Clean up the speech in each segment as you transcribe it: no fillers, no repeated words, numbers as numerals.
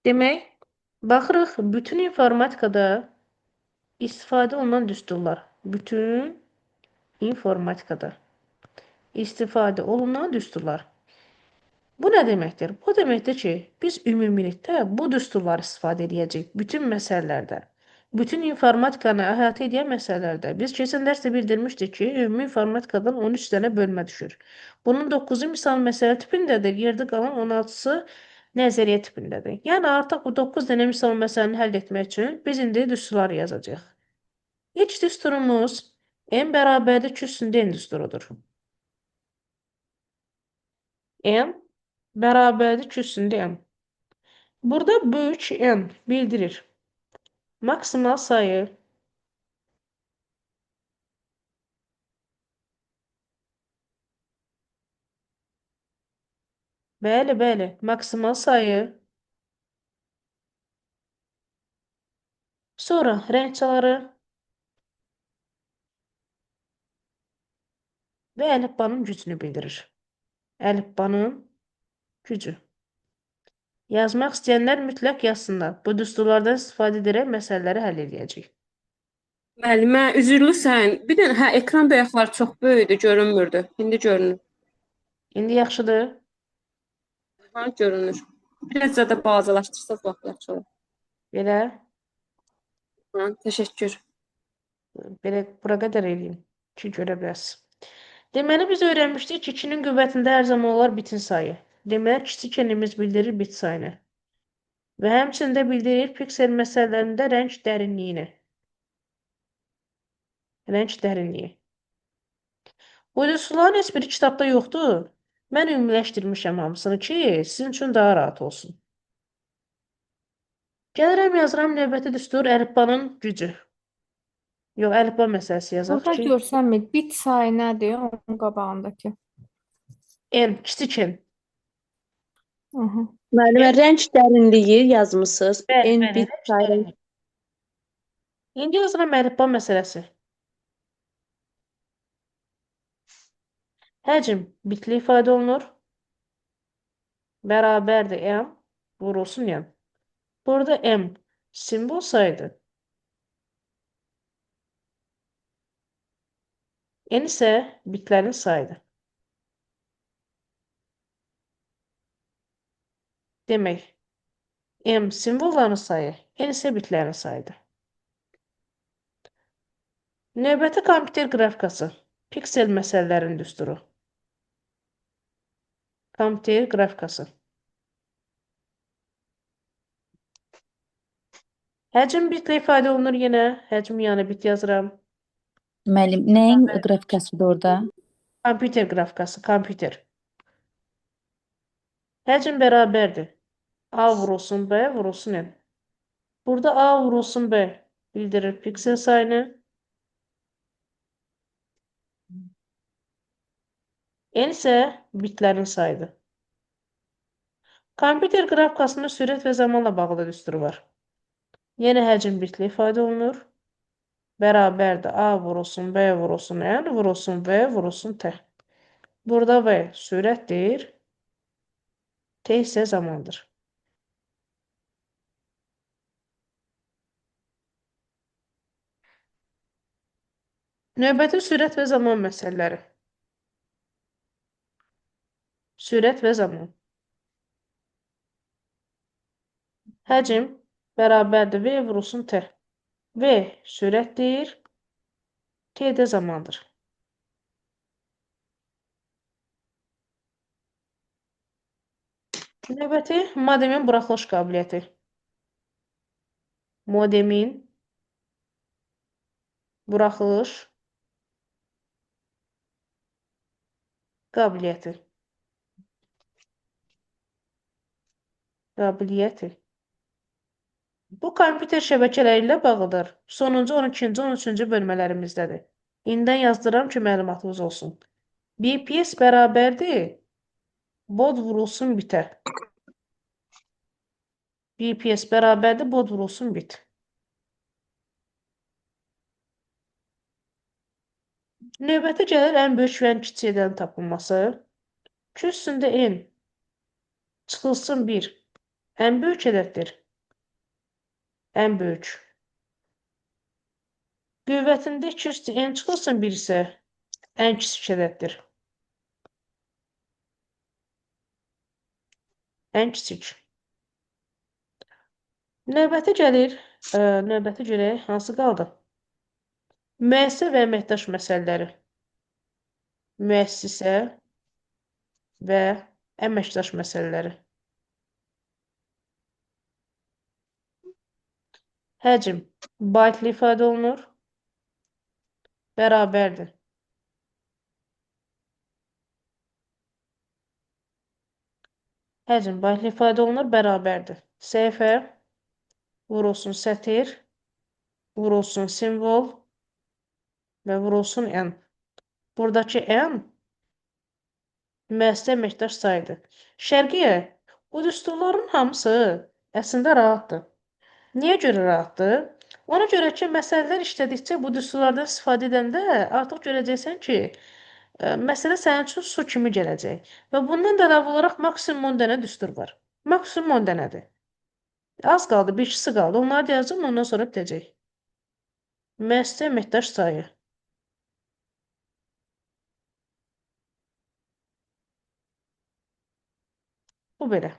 Demək, baxırıq bütün informatikada istifadə olunan düsturlar. Bütün informatikada istifadə olunan düsturlar. Bu nə deməkdir? Bu deməkdir ki, biz ümumilikdə bu düsturları istifadə edəcəyik bütün məsələlərdə. Bütün informatikanı əhatə edən məsələlərdə. Biz keçən dərsdə bildirmişdik ki, ümumi informatikadan 13 dənə bölmə düşür. Bunun 9-u misal məsələ tipindədir, yerdə qalan 16-sı nəzəriyyə tipindədir. Yəni artıq bu 9 dənə misal məsələni həll etmək üçün biz indi düsturları yazacağıq. İlk düsturumuz n bərabərdir 2 üstündə n düsturudur. N bərabərdir 2 üstündə n. Burada böyük n bildirir. Maksimal sayı bəli, maksimal sayı. Sonra rəngçaları və əlifbanın gücünü bildirir. Əlifbanın gücü. Yazmaq istəyənlər mütləq yazsınlar. Bu düsturlardan istifadə edərək məsələləri həll edəcəyik. Müəllimə, üzürlüsən. Bir dənə ekran bayaqlar çox böyükdü, görünmürdü. İndi görünür. İndi yaxşıdır. Görünür. Biraz da balacalaşdırsaq vaxt yaxşı olar. Belə, Təşəkkür. belə bura qədər edeyim ki, görə biləsiniz. Deməli, biz öyrənmişdik ki, 2-nin qüvvətində hər zaman olar bitin sayı. Deməli, kiçik n-imiz bildirir bit sayını. Və həmçində bildirir piksel məsələlərində rəng dərinliyini. Rəng dərinliyi. Bu düsturların heç biri kitabda yoxdur. Mən ümumiləşdirmişəm hamısını ki, sizin üçün daha rahat olsun. Gəlirəm, yazıram növbəti düstur əlifbanın gücü. Yox, əlifba məsələsi yazaq Burada ki, görsənmir. Bit sayı nədir onun qabağındakı? n, kiçik n. Aha. Müəllimə, rəng dərinliyi yazmısınız. Bəli, En bəli, bit rəng sayı. dərinliyi. İndi yazıram əlifba məsələsi. Həcm bitli ifadə olunur. Bərabərdir m vurulsun n. Burada m simvol sayıdır. N isə bitlərin sayıdır. Demək, m simvolların sayı, n isə bitlərin sayıdır. Növbəti kompüter qrafikası. Piksel məsələlərin düsturu. Kompüter qrafikası. Həcm bitlə ifadə olunur yenə. Həcm yəni bit yazıram. Müəllim, nəyin qrafikasıdır orada? Kompüter qrafikası, kompüter. Həcm bərabərdir. A vurulsun B vurulsun N. Burada A vurulsun B bildirir piksel sayını. N isə bitlərin sayıdır. Kompüter qrafikasının sürət və zamanla bağlı düsturu var. Yenə həcm bitli ifadə olunur. Bərabərdir. A vurulsun B vurulsun N vurulsun V vurulsun T. Burada V sürətdir. T isə zamandır. Növbəti sürət və zaman məsələləri. Sürət və zaman. Həcm bərabərdir V vurulsun T. V sürətdir. T də zamandır. Növbəti modemin buraxılış qabiliyyəti. Modemin buraxılış qabiliyyəti. Bu kompüter şəbəkələri ilə bağlıdır. Sonuncu 12-ci, 13-cü bölmələrimіздədir. İndən yazdıram ki, məlumatınız olsun. BPS bərabərdir. Bod vurulsun bitə. BPS bərabərdir. Bod vurulsun bit. Növbəti gəlir ən böyük və ən kiçik ədədin tapılması. 2 üstündə n çıxılsın 1. Ən böyük ədəddir. Ən böyük. Qüvvətində 2 üstü n çıxılsın 1 isə ən kiçik ədəddir. Ən kiçik. Növbəti gəlir. Növbəti görək hansı qaldı? Müəssisə və əməkdaş məsələləri. Müəssisə və əməkdaş məsələləri. Həcm baytlı ifadə olunur. Bərabərdir. Həcm baytlı ifadə olunur, bərabərdir. Səhifə, vurulsun sətir, vurulsun simvol və vurulsun n. Buradakı n müəssisə əməkdaş sayıdır. Şərqiyə, bu düsturların hamısı əslində rahatdır. Niyə görə rahatdır? Ona görə ki, məsələlər işlədikcə bu düsturlardan istifadə edəndə artıq görəcəksən ki, məsələ sənin üçün su kimi gələcək. Və bundan da əlavə olaraq maksimum 10 dənə düstur var. Maksimum 10 dənədir. Az qaldı, bir ikisi qaldı. Onları da yazdım, ondan sonra bitəcək. Müəssisə əməkdaş sayı. Bu belə.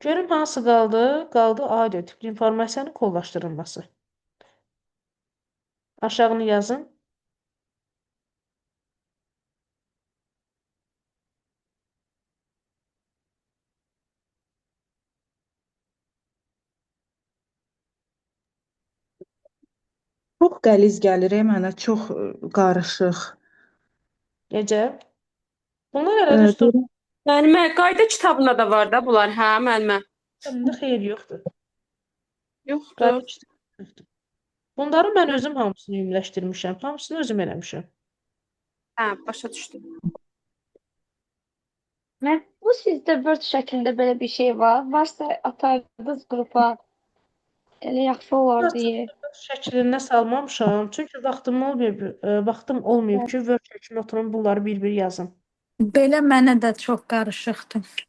Görüm hansı qaldı? Qaldı audio tipli informasiyanın kollaşdırılması. Aşağını yazın. Çox qəliz gəlir mənə, çox qarışıq. Necə? Bunlar elə düstur. Müəllimə, qayda kitabında da var da bunlar, hə, müəllimə? Kitabında xeyir yoxdur. Yoxdur. Qayda kitabında yoxdur. Bunları mən özüm hamısını ümumiləşdirmişəm. Hamısını özüm eləmişəm. Hə, başa düşdüm. Bu sizdə Word şəklində belə bir şey var. Varsa atardınız qrupa. Elə yaxşı olar deyə. Şəklinə salmamışam. Çünki vaxtım olmayıb ki, Word şəklinə oturum bunları bir-bir yazım. Belə mənə də çox qarışıqdır.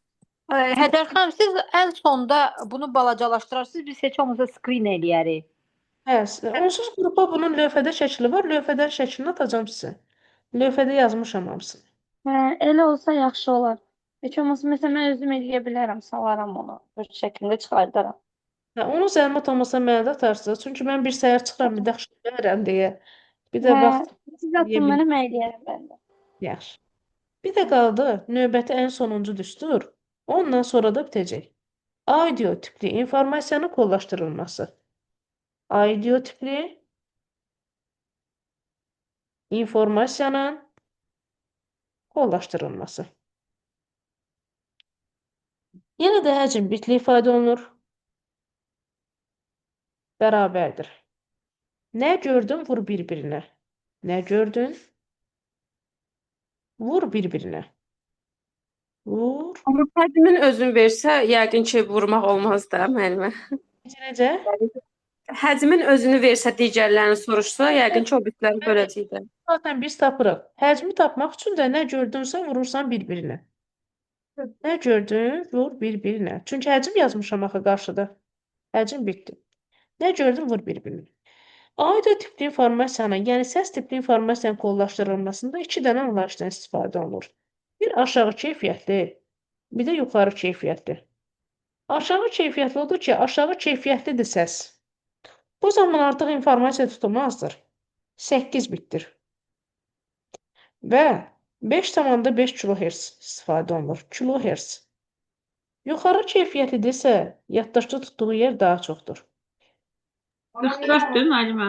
Hədər xanım, siz ən sonda bunu balacalaşdırarsınız, biz heç olmasa screen eləyərik. Hə, onsuz qrupa bunun lövhədə şəkli var. Lövhədən şəklini atacağım sizə. Lövhədə yazmışam hamısını. Hə, elə olsa yaxşı olar. Heç olmasa məsələn mən özüm eləyə bilərəm, salaram onu. Word şəklində çıxardaram. Hə, onu zəhmət olmasa mənə də atarsınız. Çünki mən bir səhər çıxıram, bir də axşam gəlirəm deyə. Bir də vaxt Siz atın mənə mən eləyərəm mən də. yaxşı. Bir də qaldı növbəti ən sonuncu düstur. Ondan sonra da bitəcək. Audio tipli informasiyanın kollaşdırılması. Audio tipli informasiyanın kollaşdırılması. Yenə də həcm bitli ifadə olunur. Bərabərdir. Nə gördün, vur bir-birinə. Nə gördün? Vur bir-birinə. Vur. Amma həcmin özünü versə, yəqin ki, vurmaq olmaz da, müəllimə. Necə? Həcmin özünü versə, digərlərini soruşsa, yəqin ki, o bitləri böləcək də. Zaten biz tapırıq. Həcmi tapmaq üçün də nə gördünsə vurursan bir-birinə. Nə gördün, vur bir-birinə. Çünki həcm yazmışam axı qarşıda. Həcm bitdi. Nə gördün, vur bir-birinə. Audio tipli informasiyanın, yəni səs tipli informasiyanın kollaşdırılmasında 2 dənə anlayışdan istifadə olunur. Bir aşağı keyfiyyətli, bir də yuxarı keyfiyyətli. Aşağı keyfiyyətli odur ki, aşağı keyfiyyətlidir səs. Bu zaman artıq informasiya tutulmazdır. 8 bitdir. Və 5,5 kHz istifadə olunur. KHz. Yuxarı keyfiyyətlidirsə, yaddaşda tutduğu yer daha çoxdur. 44-dür müəllimə.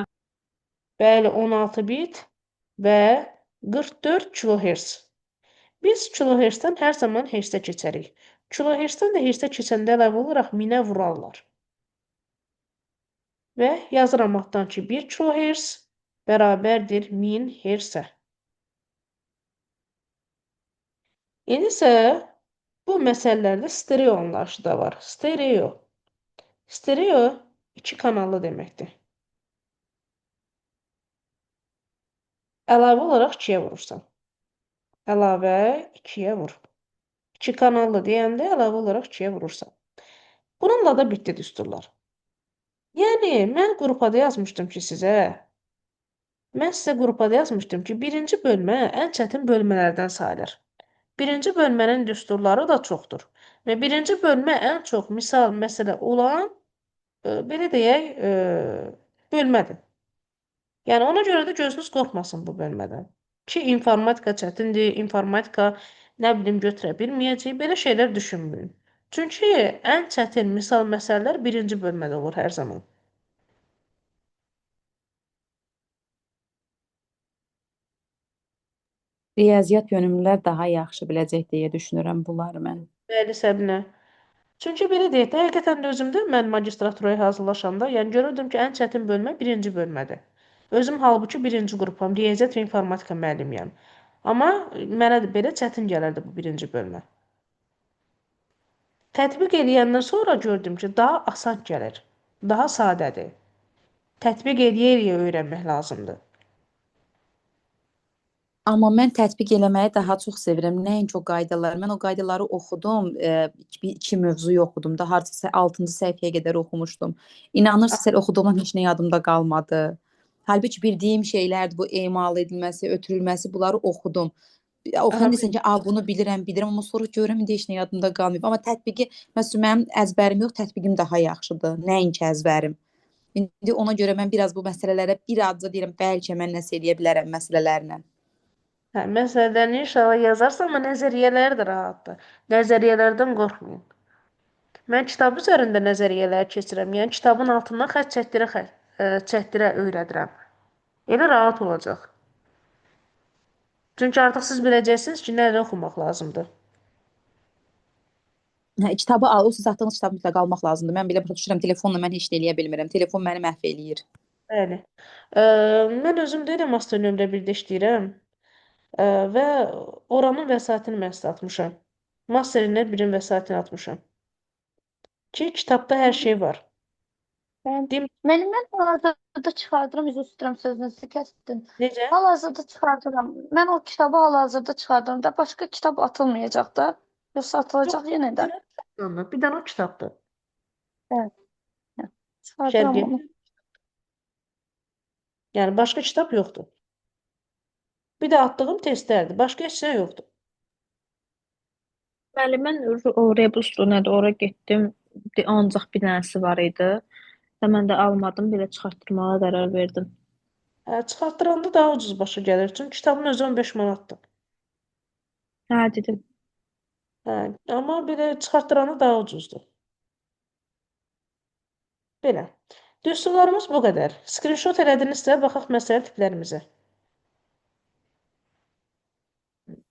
Bəli, 16 bit və 44 kHz. Biz kHz-dən hər zaman hertzə keçərik. KHz-dən də hertzə keçəndə əlavə olaraq minə vurarlar. Və yazıram altdan ki, 1 kHz bərabərdir 1000 hertzə. İndi isə bu məsələlərdə stereo anlayışı da var. Stereo. Stereo 2 kanallı deməkdir. Əlavə olaraq 2-yə vurursan. Əlavə 2-yə vur. 2 kanallı deyəndə əlavə olaraq 2-yə vurursan. Bununla da bitdi düsturlar. Yəni, mən qrupada yazmışdım ki sizə, mən sizə qrupada yazmışdım ki, birinci bölmə ən çətin bölmələrdən sayılır. Birinci bölmənin düsturları da çoxdur. Və birinci bölmə ən çox misal, məsələ olan, belə deyək, bölmədir. Yəni, ona görə də gözünüz qorxmasın bu bölmədən. Ki, informatika çətindir, informatika, nə bilim, götürə bilməyəcək, belə şeylər düşünməyin. Çünki ən çətin misal məsələlər birinci bölmədə olur hər zaman. Riyaziyyat yönümlülər daha yaxşı biləcək deyə düşünürəm bunları mən. Bəli, Səbinə. Çünki belə deyək də, həqiqətən də özümdə mən magistraturaya hazırlaşanda, yəni görürdüm ki, ən çətin bölmə birinci bölmədir. Özüm halbuki birinci qrupam, riyaziyyat və informatika müəllimiyəm. Amma mənə də belə çətin gəlirdi bu birinci bölmə. Tətbiq eləyəndən sonra gördüm ki, daha asan gəlir, daha sadədir. Tətbiq eləyə-eləyə öyrənmək lazımdır. Amma mən tətbiq eləməyi daha çox sevirəm. Nəinki o qaydaları. Mən o qaydaları oxudum, iki mövzuyu oxudum da, hardasa 6-cı səhifəyə qədər oxumuşdum. İnanırsınız, oxuduğum heç nə yadımda qalmadı. Halbuki bildiyim şeylərdir, bu emal edilməsi, ötürülməsi, bunları oxudum. Oxuyan desən ki, bunu bilirəm, amma sonra görürəm, indi heç nə yadımda qalmayıb. Amma tətbiqi, məsələn, mənim əzbərim yox, tətbiqim daha yaxşıdır. Nəinki əzbərim. İndi ona görə mən biraz bu məsələlərə birazca deyirəm, bəlkə mən nəsə eləyə bilərəm məsələlərlə. Hə, məsələni inşallah yazarsan, amma nəzəriyyələri də rahatdır. Nəzəriyyələrdən qorxmayın. Mən kitab üzərində nəzəriyyələri keçirəm. Yəni kitabın altından xətt çəkdirə öyrədirəm. Elə rahat olacaq. Çünki artıq siz biləcəksiniz ki, nələri oxumaq lazımdır. Hə, kitabı o siz atdığınız kitabı mütləq almaq lazımdır. Mən belə başa düşürəm, telefonla mən heç nə eləyə bilmirəm. Telefon məni məhv eləyir. Bəli. Mən özüm də elə master nömrə 1-də işləyirəm. Və oranın vəsaitini mən sizə atmışam. Master-ın 1-in vəsaitini atmışam. Ki, kitabda hər şey var. Mən hal-hazırda çıxardıram, üzr istəyirəm sözünüzü kəsdim. Necə? Hal-hazırda çıxardıram. Mən o kitabı hal-hazırda çıxardıram da, başqa kitab atılmayacaq da. Yoxsa atılacaq yenə də. Bir dənə o kitabdır. Çıxardıram Şərqi. onu. Yəni, başqa kitab yoxdur. Bir də atdığım testlərdir. Başqa heç nə yoxdur. Bəli, mən o rebuslu nədir, ora getdim. Ancaq bir dənəsi var idi. Və mən də almadım, belə çıxartdırmağa qərar verdim. Çıxartdıranda daha ucuz başa gəlir. Çünki kitabın özü 15 manatdır. Hə, dedim. Amma belə çıxartdıranda daha ucuzdur. Belə. Düsturlarımız bu qədər. Screenshot elədinizsə, baxaq məsələ tiplərimizə.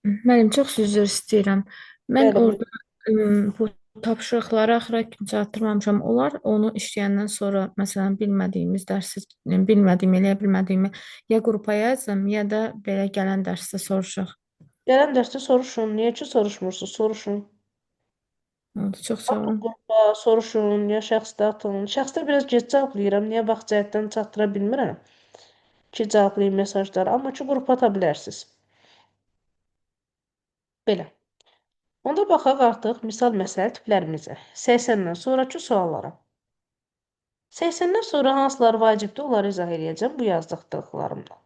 Müəllim, çox üzr istəyirəm. Mən Bəli, orada bu tapşırıqları axıra kimi çatdırmamışam. Onlar onu işləyəndən sonra, məsələn, bilmədiyimiz dərsi, bilmədiyimi, eləyə bilmədiyimi ya qrupa yazım, ya da belə gələn dərsdə soruşaq. gələn dərsdə soruşun. Niyə ki soruşmursunuz? Soruşun. Oldu, çox sağ olun. Qrupa soruşun, ya şəxsdə atın. Şəxsdə biraz gec cavablayıram. Niyə vaxt cəhətdən çatdıra bilmirəm ki, cavablayın mesajları. Amma ki, qrupa ata bilərsiniz. Belə. Onda baxaq artıq misal məsələ tiplərimizə. 80-dən sonraki suallara. 80-dən sonra hansılar vacibdir, onları izah edəcəm bu yazdıqlarımla.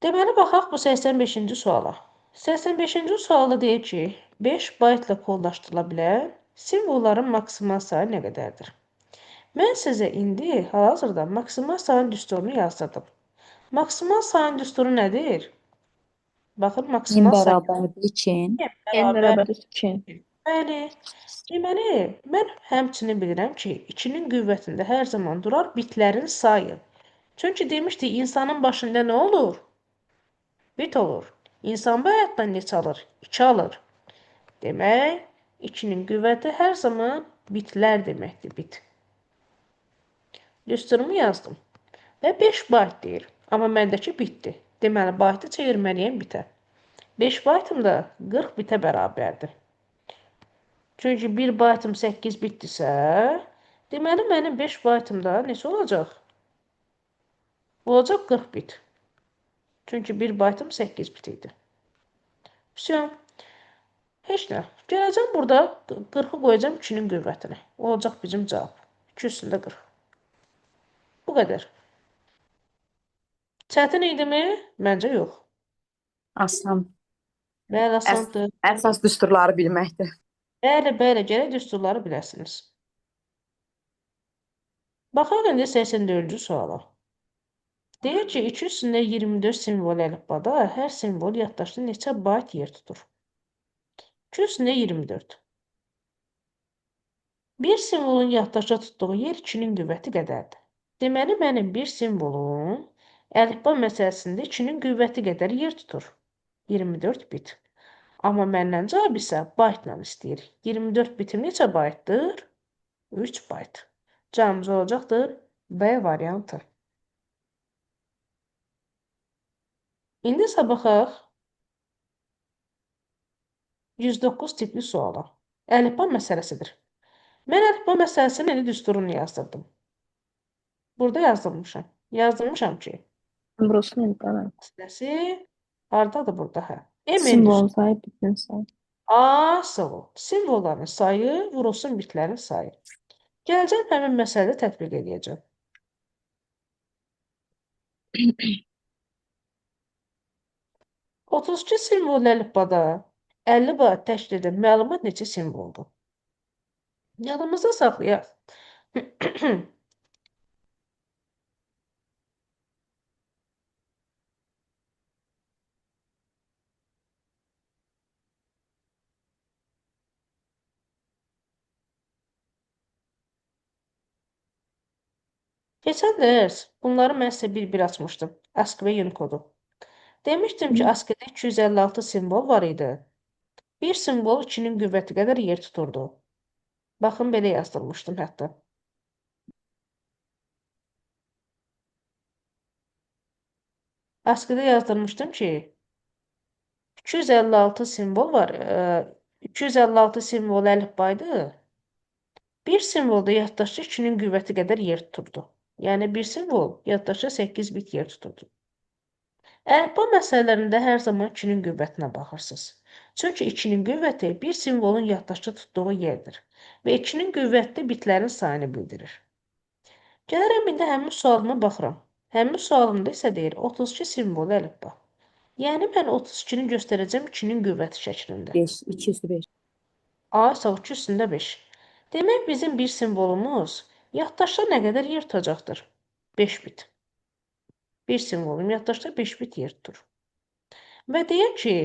Deməli, baxaq bu 85-ci suala. 85-ci sualda deyir ki, 5 baytla kodlaşdırıla bilən simvolların maksimal sayı nə qədərdir? Mən sizə indi hal-hazırda maksimal sayın düsturunu yazdırdım. Maksimal sayın düsturu nədir? Baxın, maksimal sayı. Bərabərdir 2. Bərabər 2. Bəli. Deməli, mən həmçinin bilirəm ki, 2-nin qüvvətində hər zaman durar bitlərin sayı. Çünki demişdik, insanın başında nə olur? Bit olur. İnsan bu həyatdan neçə alır? 2 alır. Demək, 2-nin qüvvəti hər zaman bitlər deməkdir, bit. Düsturumu yazdım. Və 5 bayt deyir. Amma məndəki bitdir. Deməli, baytı çevirməliyəm bitə. 5 baytım da 40 bitə bərabərdir. Çünki 1 baytım 8 bitdirsə, deməli, mənim 5 baytımda neçə olacaq? Olacaq 40 bit. Çünki 1 baytım 8 bit idi. Vəsiyon. Heç nə. Gələcəm burada 40-ı qoyacam 2-nin qüvvətinə. Olacaq bizim cavab. 2 üstündə 40. Bu qədər. Çətin idimi? Məncə yox. Asan. Bəli, Əs asandır. əsas düsturları bilməkdir. Bəli, bəli, gərək düsturları biləsiniz. Baxaq indi 84-cü suala. Deyir ki, 2 üstündə 24 simvol əlifbada hər simvol yaddaşda neçə bayt yer tutur? 2 üstündə 24. Bir simvolun yaddaşda tutduğu yer 2-nin qüvvəti qədərdir. Deməli, mənim bir simvolum əlifba məsələsində 2-nin qüvvəti qədər yer tutur. 24 bit. Amma məndən cavab isə baytla istəyir. 24 bitim neçə baytdır? 3 bayt. Cavabımız olacaqdır B variantı. İndi isə baxaq 109 tipli suala. Əlifba məsələsidir. Mən əlifba məsələsinin eni düsturunu yazdırdım. Burada yazdırmışam. Yazdırmışam ki, Burası nədir? məsələsi hardadır burada? Hə. M eni Simvol düsturu. sayı, bitin sayı. A, sağ ol. Simvolların sayı vurulsun bitlərin sayı. Gələcəm həmin məsələdə tətbiq edəcəm. Otuz iki simvol əlifbada 50 bayt təşkil edən məlumat neçə simvoldur? Yadımızda saxlayaq. Keçən dərs bunları mən sizə bir-bir açmışdım. ASCII və Unicode-u. Demişdim ki, ASCII-də 256 simvol var idi. Bir simvol 2-nin qüvvəti qədər yer tuturdu. Baxın, belə yazdırmışdım hətta. ASCII-də yazdırmışdım ki, 256 simvol var. 256 simvol əlifbaydı. Bir simvolda yaddaşda 2-nin qüvvəti qədər yer tuturdu. Yəni, bir simvol yaddaşda 8 bit yer tuturdu. Əlifba məsələlərində hər zaman 2-nin qüvvətinə baxırsınız. Çünki 2-nin qüvvəti bir simvolun yaddaşda tutduğu yerdir və 2-nin qüvvəti bitlərin sayını bildirir. Gələrəm indi həmin sualıma baxıram. Həmin sualımda isə deyir 32 simvol əlifba. Yəni, mən 32-ni göstərəcəm 2-nin qüvvəti şəklində. 5, 2 üstü 5. A ise 2 üstündə 5. Demək bizim bir simvolumuz yaddaşda nə qədər yer tutacaqdır? 5 bit. Bir simvolum yaddaşda 5 bit yer tutur. Və deyək ki,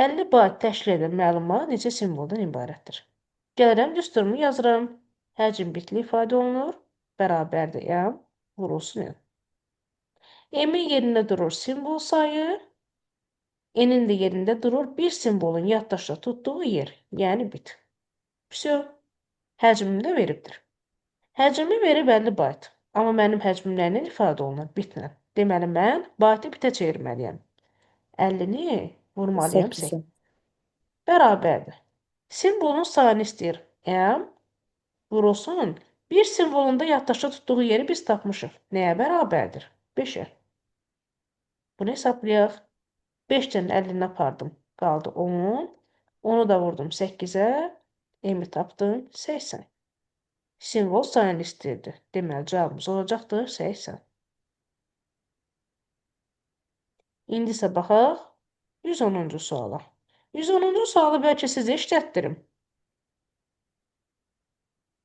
50 bayt təşkil edən məlumat neçə simvoldan ibarətdir? Gəlirəm, düsturumu yazıram. Həcm bitli ifadə olunur. Bərabərdir M vurulsun N. M-in yerində durur simvol sayı. N-in də yerində durur bir simvolun yaddaşda tutduğu yer, yəni bit. Vəsə, həcmimi də veribdir. Həcmimi verib 50 bayt. Amma mənim həcmim nə ilə ifadə olunur? Bitlə. Deməli, mən baytı bitə çevirməliyəm. 50-ni vurmalıyam 8. Bərabərdir. Simvolun sayını istəyir. M vurulsun. Bir simvolunda yaddaşda tutduğu yeri biz tapmışıq. Nəyə bərabərdir? 5-ə. Bunu hesablayaq. 5-dən 50-ni apardım. Qaldı 10. Onu da vurdum 8-ə. M-i tapdım 80. Simvol sayını istəyirdi. Deməli, cavabımız olacaqdır 80. İndi isə baxaq 110-cu suala. 110-cu sualı bəlkə sizə işlətdirim.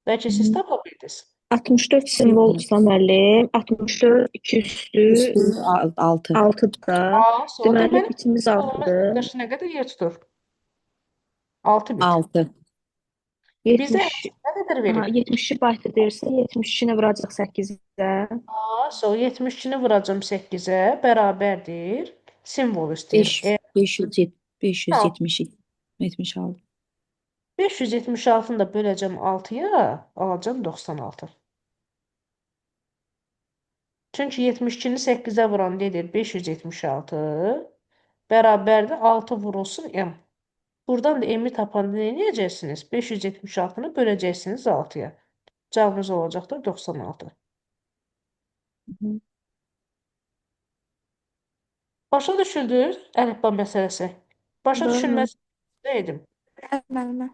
Bəlkə siz tapa bildiniz. 64 simvol müəmməli, 64 2 üstü Üstü 6. 6-dır. Deməli, bitimiz 6-dır. Yaddaşı nə qədər yer tutur? 6 bit. 6. Bizə 70 nə qədər verib? 72 bayt deyirsə, 72-ni vuracaq 8-ə. So 72-ni vuracam 8-ə, bərabərdir. Simvol istəyir. 572. 76. 576-nı da böləcəm 6-ya, alacam 96. Çünki 72-ni 8-ə vuran nedir? 576. Bərabərdir 6 vurulsun M. Buradan da M-i tapanda nə edəcəksiniz? 576-nı böləcəksiniz 6-ya. Cavabınız olacaqdır 96. Başa düşüldür əlifba məsələsi. Başa düşülməsi edim. Müəllimə.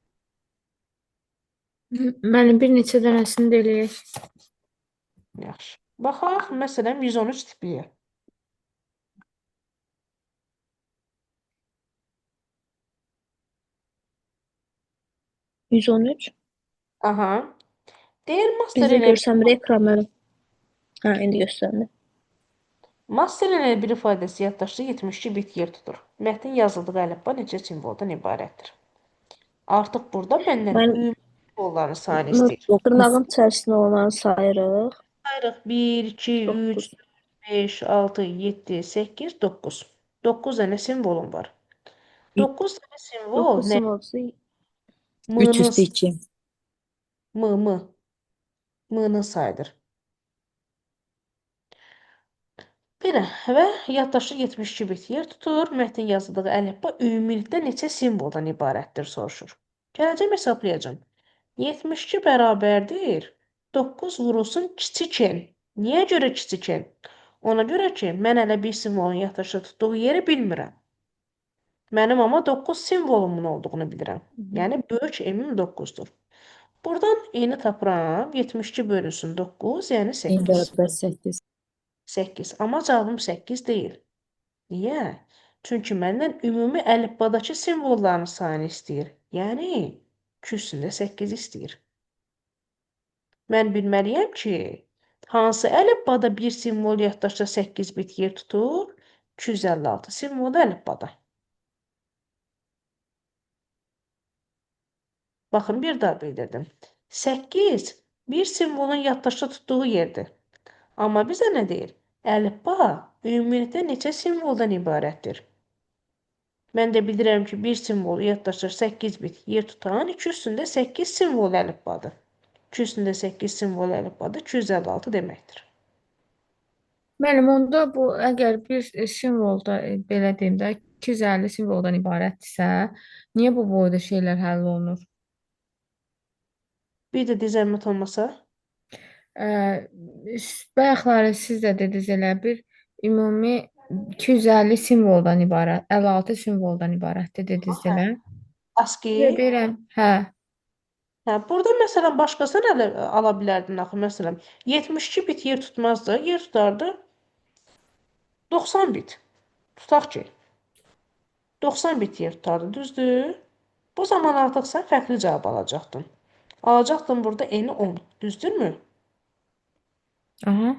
Müəllim bir neçə dənəsini də eləyək. Yaxşı. Baxaq, məsələn, 113 tipiyə. %113. Aha. Deyir, Bizdə görsəm ekran mənim. Hə, indi göstərdi. master ilə bir ifadəsi yaddaşda 72 bit yer tutur. Mətnin yazıldığı əlifba neçə simvoldan ibarətdir? Artıq burada məndən Mən ümumi simvolların sayını istəyir. dırnağın içərisində olanı sayırıq. Sayırıq 1, 2, 3, 9. 5, 6, 7, 8, 9. 9 dənə simvolum var. 9 dənə simvol 9 nə? simvolcusu 3 üstü 2. M-nın sayıdır. Belə və yaddaşda 72 bit yer tutur. Mətnin yazıldığı əlifba ümumilikdə neçə simvoldan ibarətdir soruşur. Gələcəm hesablayacağım. 72 bərabərdir 9 vurulsun kiçik n. Niyə görə kiçik n? Ona görə ki, mən hələ bir simvolun yaddaşda tutduğu yeri bilmirəm. Mənim amma 9 simvolumun olduğunu bilirəm. Yəni böyük n-im 9-dur. Buradan n-i tapıram. 72 bölünsün 9, yəni 8. bərabər 8. 8. Amma cavabım 8 deyil. Niyə? Çünki məndən ümumi əlifbadakı simvolların sayını istəyir. Yəni 2 üstündə 8 istəyir. Mən bilməliyəm ki, hansı əlifbada bir simvol yaddaşda 8 bit yer tutur? 256 simvol əlifbada. Baxın, bir daha bildirdim. 8 bir simvolun yaddaşda tutduğu yerdir. Amma bizə nə deyir? Əlifba ümumilikdə neçə simvoldan ibarətdir? Mən də bilirəm ki, bir simvol yaddaşda 8 bit yer tutan 2 üstündə 8 simvol əlifbadır. 2 üstündə 8 simvol əlifbadır 256 deməkdir. Müəllim, onda bu əgər bir simvolda belə deyim də 250 simvoldan ibarətdirsə, niyə bu boyda şeylər həll olunur? Bir də dizəlmət olmasa? Bayaqları siz də dediniz elə bir ümumi 250 simvoldan ibarət, 56 simvoldan ibarətdir dediniz elə. ASCII. Deyirəm, hə. Hə, burada məsələn başqasını ala bilərdin axı. Məsələn, 72 bit yer tutmazdı, yer tutardı 90 bit. Tutaq ki, 90 bit yer tutardı, düzdür? Bu zaman artıq sən fərqli cavab alacaqdın. Alacaqdın burada n-i 10, düzdürmü? Aha.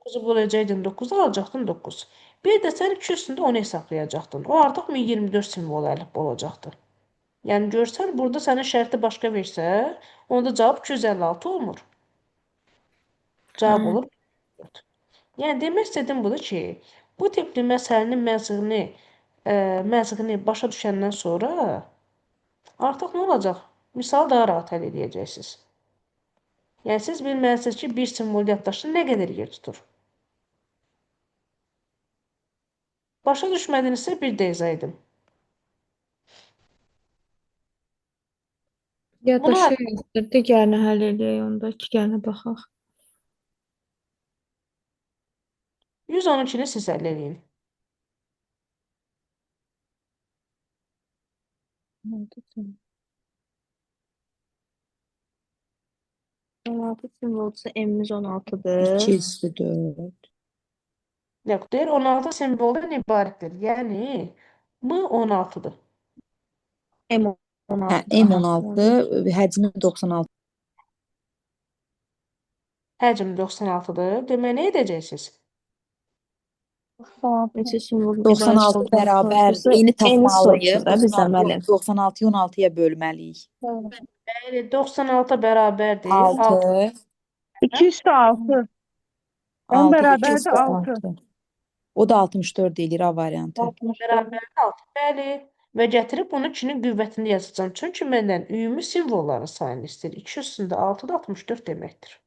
9-u böləcəkdin 9, alacaqdın 9. Bir də sən 2 üstündə 10 hesablayacaqdın. O artıq 1024 simvol əlifba olacaqdı. Yəni görsən, burada sənin şərti başqa versə, onda cavab 256 olmur. Cavab olur 4. Yəni demək istədim budur ki, bu tipli məsələnin məzğini başa düşəndən sonra artıq nə olacaq? Misal daha rahat həll edəcəksiniz. Yəni siz bilməlisiniz ki, bir simvol yaddaşda nə qədər yer tutur? Başa düşmədinizsə bir də izah edin. Yaddaşı yazdır, digərini həll edək onda, digərinə baxaq. 112-ni siz həll edin. 16 simvolcusu M-imiz 16-dır. 2 üstü 4. Yox, deyir 16 simvoldan ibarətdir. Yəni M 16-dır. M16. Hə, M16, həcmi 96. Həcm 96-dır. Demək nə edəcəksiniz? Neçə simvol 96 bərabər eyni tapmalıyıq. bizdən müəllim. 96-yı 16-ya bölməliyik. Bəli, 96 bərabərdir. 6. 2 üstü 6. 10 bərabərdir 6. O da 64 eləyir A variantı. Bərabərdir 6. Bəli. Və gətirib bunu 2-nin qüvvətində yazacağam. Çünki məndən ümumi simvolların sayını istəyir. 2 üstündə 6 da 64 deməkdir.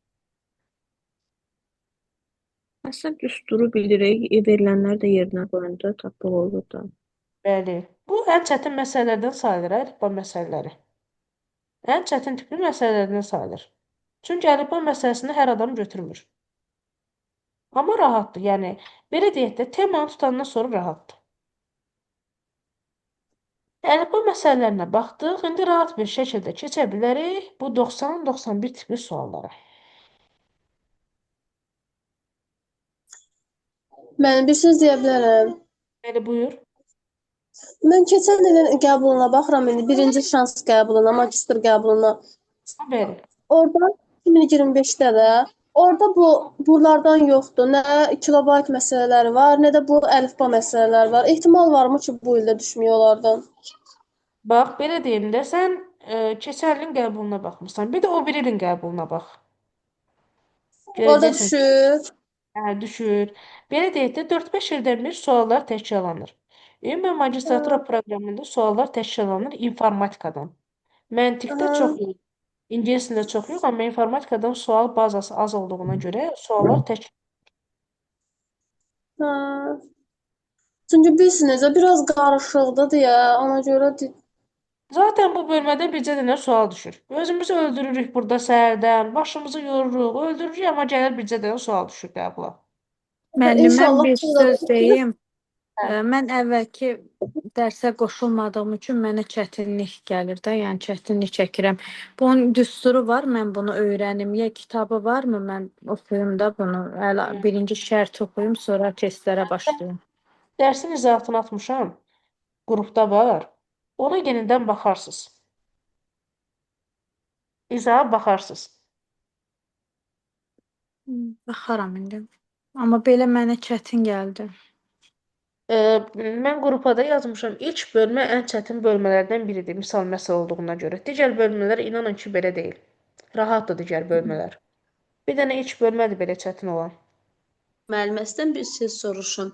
Əslində düsturu bilirik, verilənlər də yerinə qoyanda tapıq olur da. Bəli. Bu ən çətin məsələlərdən sayılır, əlifba məsələləri. Ən çətin tipli məsələlərdən sayılır. Çünki əlifba məsələsini hər adam götürmür. Amma rahatdır. Yəni, belə deyək də, temanı tutandan sonra rahatdır. Əlifba məsələlərinə baxdıq. İndi rahat bir şəkildə keçə bilərik bu 90-91 tipli suallara. Mən bir söz deyə bilərəm. Bəli, buyur. Mən keçən ilin qəbuluna baxıram indi birinci şans qəbuluna, magistr qəbuluna. Bəli. Orada 2025-də də orada buralardan yoxdur. Nə kilobayt məsələləri var, nə də bu əlifba məsələləri var. Ehtimal varmı ki, bu ildə düşmüyor onlardan? Bax, belə deyim də, sən keçən ilin qəbuluna baxmısan. Bir də o bir ilin qəbuluna bax. Orada Görəcəksən. düşür. Hə, düşür. Belə deyək də, 4-5 ildən bir suallar təkrarlanır. Ümumən magistratura proqramında suallar təkrarlanır informatikadan. Məntiqdə çox yox, ingilis dilində çox yox, amma informatikadan sual bazası az olduğuna görə suallar təkrar. Hə. Çünki bilirsiniz, biraz qarışıqdır deyə ona görə Zaten bu bölmədə bircə dənə sual düşür. Özümüzü öldürürük burada səhərdən, başımızı yoruruq, öldürürük, amma gəlir bircə dənə sual düşür qəbula. Müəllim, mən İnşallah bir burada söz deyim. Hə. Mən əvvəlki dərsə qoşulmadığım üçün mənə çətinlik gəlir də, yəni çətinlik çəkirəm. Bunun düsturu var, mən bunu öyrənim. Ya kitabı varmı? Mən oxuyum da bunu. Birinci şərt oxuyum, sonra testlərə başlayım. Dərsin izahatını atmışam. Qrupda var. Ona yenidən baxarsınız. İzaha baxarsınız. Baxaram indi. Amma belə mənə çətin gəldi. Mən qrupada yazmışam. İlk bölmə ən çətin bölmələrdən biridir. Misal məsəl olduğuna görə. Digər bölmələr inanın ki, belə deyil. Rahatdır digər bölmələr. Bir dənə ilk bölmədir belə çətin olan. Müəlliməsindən bir söz soruşum.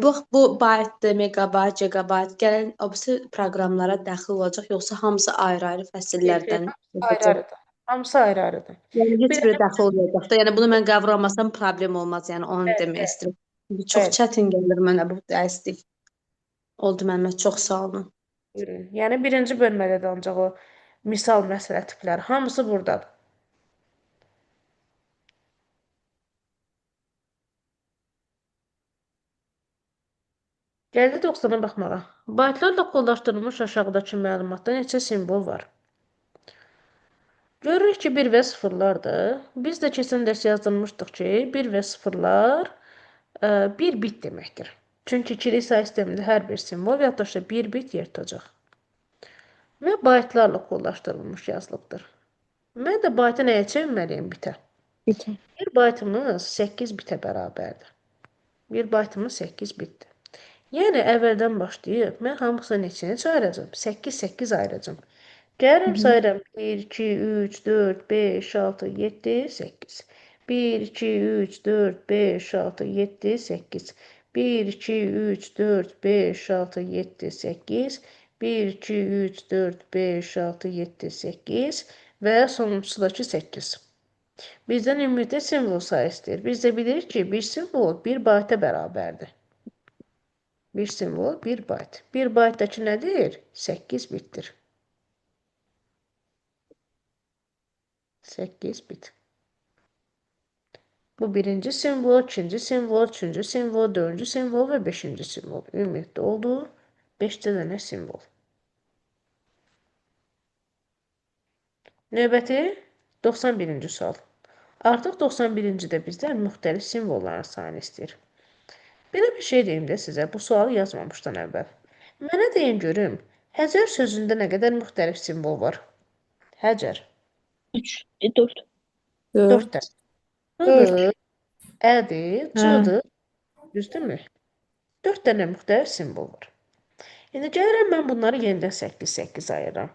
Bu baytdır, megabayt, gigabayt gələn obsi proqramlara daxil olacaq, yoxsa hamısı ayrı-ayrı fəsillərdən? Ayrı-ayrıdır. Hamısı ayrı-ayrıdır. Yəni heç Bir biri dənə daxil olmayacaq da. Yəni bunu mən qavramasam problem olmaz. Yəni onu Bəli, demək bəli. istəyirəm. Çünki çox Bəli. çətin gəlir mənə bu dərslik. Oldu müəllimə, çox sağ olun. Buyurun. Yəni birinci bölmədədir ancaq o misal məsələ tipləri. Hamısı buradadır. Gəldi 90-a baxmağa. Baytlarla kodlaşdırılmış aşağıdakı məlumatda neçə simvol var? Görürük ki, 1 və 0-lardır. Biz də keçən dərs yazdırmışdıq ki, 1 və 0-lar 1 bit deməkdir. Çünki ikili say sistemində hər bir simvol yaddaşda 1 bit yer tutacaq. Və baytlarla kodlaşdırılmış yazılıbdır. Mən də baytı nəyə çevirməliyim? Bitə. Bitə. Bir baytımız 8 bitə bərabərdir. Bir baytımız 8 bitdir. Yəni əvvəldən başlayıb, mən hamısını neçəni çağıracam? 8 ayıracam. Gəlirəm sayıram. 1, 2, 3, 4, 5, 6, 7, 8. 1, 2, 3, 4, 5, 6, 7, 8. 1, 2, 3, 4, 5, 6, 7, 8. 1, 2, 3, 4, 5, 6, 7, 8 və sonuncusudakı 8. Bizdən ümumiyyətlə simvol sayı istəyir. Biz də bilirik ki, bir simvol 1 bayta bərabərdir. Bir simvol 1 bayt. 1 baytdakı nədir? 8 bitdir. 8 bit. Bu birinci simvol, ikinci simvol, üçüncü simvol, dördüncü simvol və beşinci simvol. Ümumiyyətlə oldu 5 dənə simvol. Növbəti 91-ci sual. Artıq 91-ci də bizdən müxtəlif simvolların sayını istəyir. Belə bir şey deyim də sizə, bu sualı yazmamışdan əvvəl. Mənə deyin görüm, Həcər sözündə nə qədər müxtəlif simvol var? Həcər. 3, 4. 4 dənə. Hıdır, ədir, cıdır, düzdürmü? 4 dənə müxtəlif simvol var. İndi gəlirəm mən bunları yenidən 8 ayıram.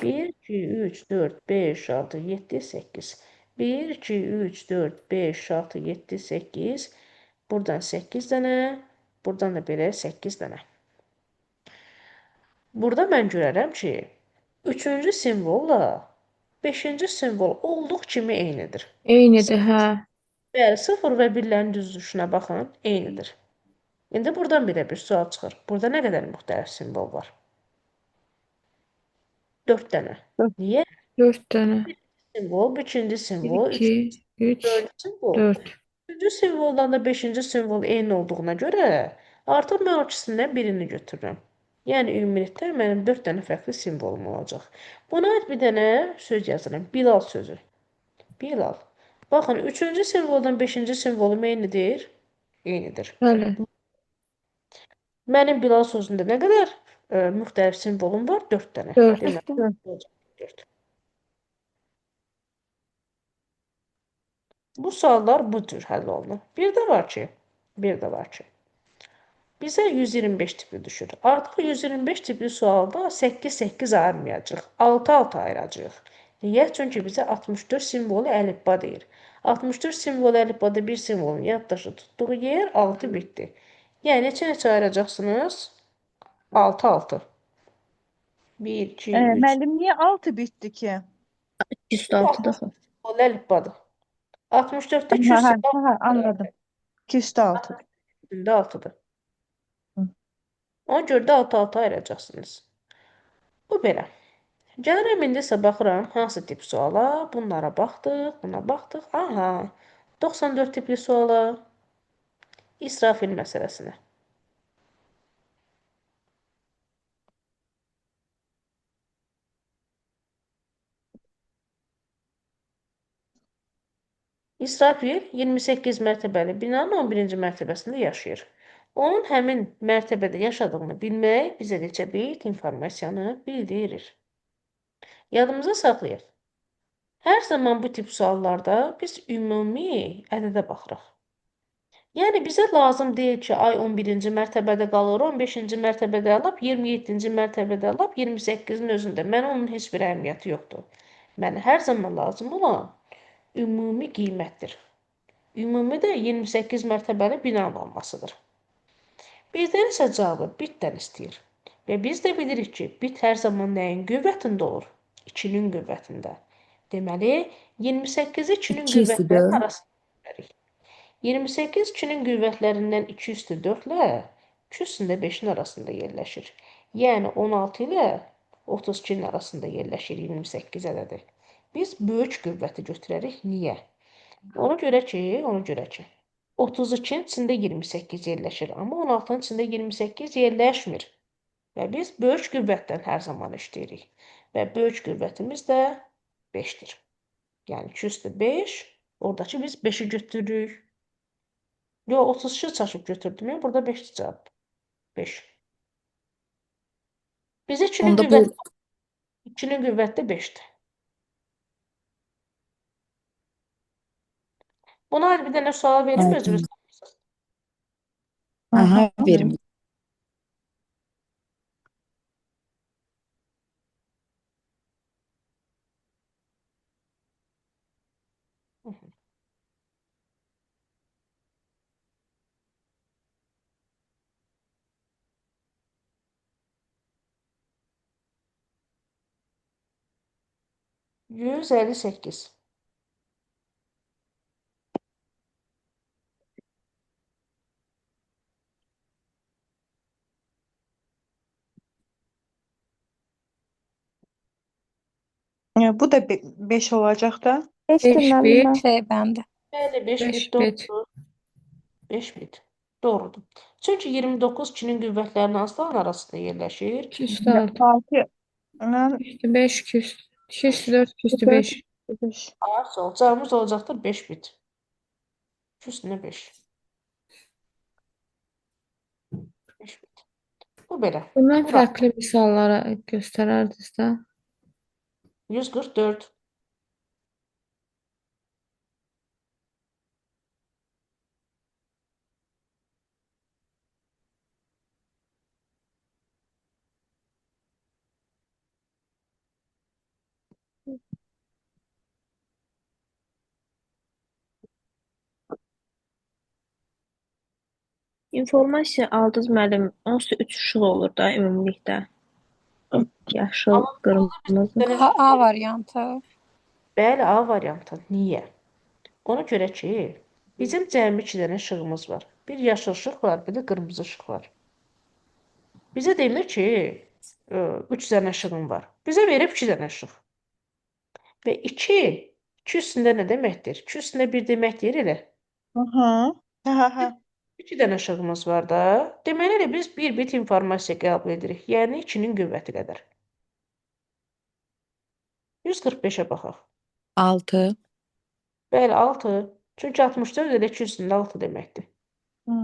1, 2, 3, 4, 5, 6, 7, 8. 1, 2, 3, 4, 5, 6, 7, 8. Buradan 8 dənə, buradan da belə 8 dənə. Burada mən görərəm ki, 3-cü simvolla 5-ci simvol olduq kimi eynidir. Eynidir, hə. Bəli, 0 və 1-lərin düzülüşünə baxın, eynidir. İndi buradan belə bir sual çıxır. Burada nə qədər müxtəlif simvol var? 4 dənə. Niyə? 4 dənə. Simvol, ikinci simvol, 2, 3, dördüncü simvol. 4. Üçüncü simvoldan da beşinci simvol eyni olduğuna görə artıq mən o ikisindən birini götürürəm. Yəni ümumilikdə mənim 4 dənə fərqli simvolum olacaq. Buna aid bir dənə söz yazıram. Bilal sözü. Bilal. Baxın, 3-cü simvoldan 5-ci simvolum eynidir. Eynidir. Bəli. Mənim Bilal sözündə nə qədər müxtəlif simvolum var? 4 dənə. 4. Deməli, 4. Bu suallar bu cür həll olunur. Bir də var ki, bizə 125 tipli düşür. Artıq 125 tipli sualda 8-8 ayırmayacaq. 6-6 ayıracaq. Niyə? Çünki bizə 64 simvolu əlifba deyir. 64 simvolu əlifbada bir simvolun yaddaşı tutduğu yer 6 bitdi. Yəni neçə ayıracaqsınız? 6-6. 1, 2, 3. Müəllim, niyə 6 bitdi ki? 206 daxı. Simvolu əlifbadır. 64-də 2 Hə, simvol anladım. 206. 6-dır. Ona görə də 6-6 ayıracaqsınız. Bu belə. Gəlirəm indi isə baxıram hansı tip suala. Bunlara baxdıq, buna baxdıq. Aha, 94 tipli suala, İsrafil məsələsinə. İsrafil 28 mərtəbəli binanın 11-ci mərtəbəsində yaşayır. Onun həmin mərtəbədə yaşadığını bilmək bizə neçə bit informasiyanı bildirir. Yadımıza saxlayaq. Hər zaman bu tip suallarda biz ümumi ədədə baxırıq. Yəni bizə lazım deyil ki, ay 11-ci mərtəbədə qalır, 15-ci mərtəbədə alıb, 27-ci mərtəbədə alıb, 28-in özündə. Mənə onun heç bir əhəmiyyəti yoxdur. Mənə hər zaman lazım olan ümumi qiymətdir. Ümumi də 28 mərtəbəli binanın olmasıdır. Bizdən isə cavabı bitdən istəyir. Və biz də bilirik ki, bit hər zaman nəyin qüvvətində olur? 2-nin qüvvətində. Deməli, 28-i 2-nin qüvvətləri arasında verik. 28 2-nin qüvvətlərindən 2 üstü 4 ilə 2 üstündə 5-in arasında yerləşir. Yəni 16 ilə 32-nin arasında yerləşir 28 ədədi. Biz böyük qüvvəti götürərik. Niyə? Ona görə ki, 32-nin içində 28 yerləşir, amma 16-nın içində 28 yerləşmir. Və biz böyük qüvvətdən hər zaman işləyirik. Və böyük qüvvətimiz də 5-dir. Yəni 2 üstü 5, oradakı biz 5-i götürürük. Yox, 32 çaşıb götürdüm. Burada 5-dir cavab. 5. Bizə 2-nin qüvvəti də 5-dir. Buna aid bir dənə sual verim, özünüz tapırsınız. Aha, verim. Yüz 58. Bu da 5 olacaq da. 5-dir 5 müəllimə. bit. Bəndə. Bəli, 5 5 bit bit. doğrudur. 5 bit. Doğrudur. Çünki 29 2-nin qüvvətlərinin hansıların arasında yerləşir? 2 üstü 6. 6 2 üstü 5, 2 üstü 4, 2 üstü 5. 5. Sol. Cavabımız olacaqdır 5 bit. 2 üstünə 5. 5 bit. Bu belə. Bundan Bura. fərqli misallara göstərərdiniz də. 144. İnformasiya aldınız müəllim, onsuz da 3 işıq olur da ümumilikdə. Yaşıl, Amma qırmızı. A variantı. Bəli, A variantı. Niyə? Ona görə ki, bizim cəmi 2 dənə işığımız var. Bir yaşıl işıq var, bir də qırmızı işıq var. Bizə demir ki, 3 dənə işığım var. Bizə verib 2 dənə işıq. Və 2 üstündə nə deməkdir? 2 üstündə 1 demək deyir elə. Aha. Hə. 2 dənə işığımız var da. Deməli elə biz 1 bit informasiya qəbul edirik. Yəni 2-nin qüvvəti qədər. 145-ə baxaq. 6. Bəli, 6. Çünki 64 elə 2 üstündə 6 deməkdir. Hı.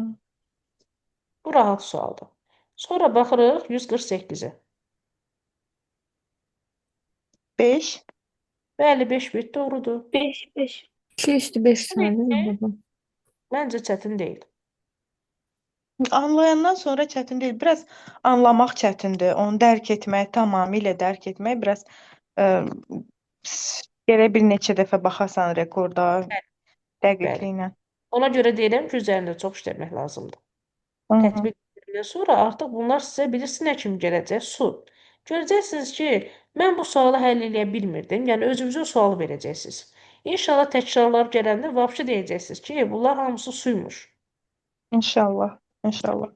Bu rahat sualdır. Sonra baxırıq 148-ə. 5. Bəli, 5 bit doğrudur. 5. 2/5 sayılır bu. Məncə çətin deyil. Anlayandan sonra çətin deyil. Biraz anlamaq çətindir. Onu dərk etmək, tamamilə dərk etmək biraz gərək bir neçə dəfə baxasan rekorda Bəli. dəqiqliklə. Ona görə deyirəm ki, üzərində çox işləmək lazımdır. Hı -hı. Tətbiq edəndən sonra artıq bunlar sizə bilirsiniz nə kimi gələcək? Su. Görəcəksiniz ki, mən bu sualı həll edə bilmirdim. Yəni özünüzə o sualı verəcəksiniz. İnşallah təkrarlar gələndə vəbşi deyəcəksiniz ki, bunlar hamısı suymuş. İnşallah. İnşallah.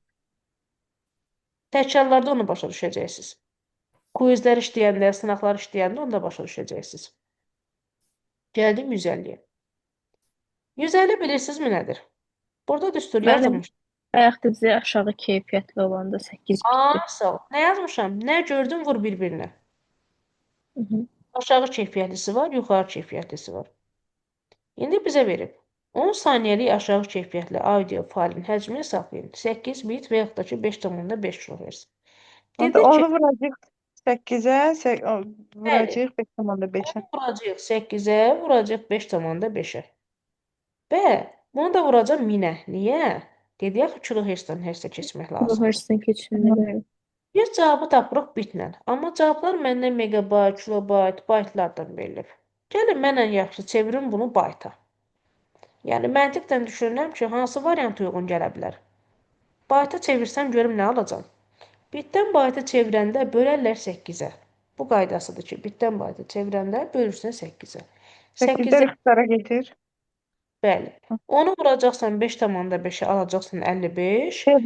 Təkrarlarda onu başa düşəcəksiniz. Quizlər işləyəndə, sınaqlar işləyəndə onu da başa düşəcəksiniz. Gəldim 150-yə. 150 bilirsinizmi nədir? Burada düstur Müəllim, yazılmış. ayaq dizi aşağı keyfiyyətli olanda 8 bitdi. Sağ ol. Nə yazmışam? Nə gördün vur bir-birinə. Hı -hı. Aşağı keyfiyyətlisi var, yuxarı keyfiyyətlisi var. İndi bizə verib 10 saniyəlik aşağı keyfiyyətli audio faylın həcmini hesablayın. 8 bit və yaxud da ki 5,5 kHz. Onda Dedi ki, onu vuracaq 8-ə, bəli, vuracaq 5,5-ə. onu vuracaq 8-ə, vuracaq 5,5-ə. Və bunu da vuracaq 1000-ə. Niyə? Dedi axı kilohertzdən hertzə keçmək lazımdır. Kilohertzdən keçməli bəli. Biz cavabı tapırıq bitlə. Amma cavablar məndən megabayt, kilobayt, baytlardan verilib. Gəlin mənlə yaxşı çevirin bunu bayta. Yəni məntiqdən düşünürəm ki, hansı variant uyğun gələ bilər. Bayta çevirsəm görüm nə alacam. Bitdən bayta çevirəndə bölərlər 8-ə. Bu qaydasıdır ki, bitdən bayta çevirəndə bölürsən 8-ə. 8-də ixtisara getir. Bəli. Onu vuracaqsan 5,5-ə alacaqsan 55. Evet,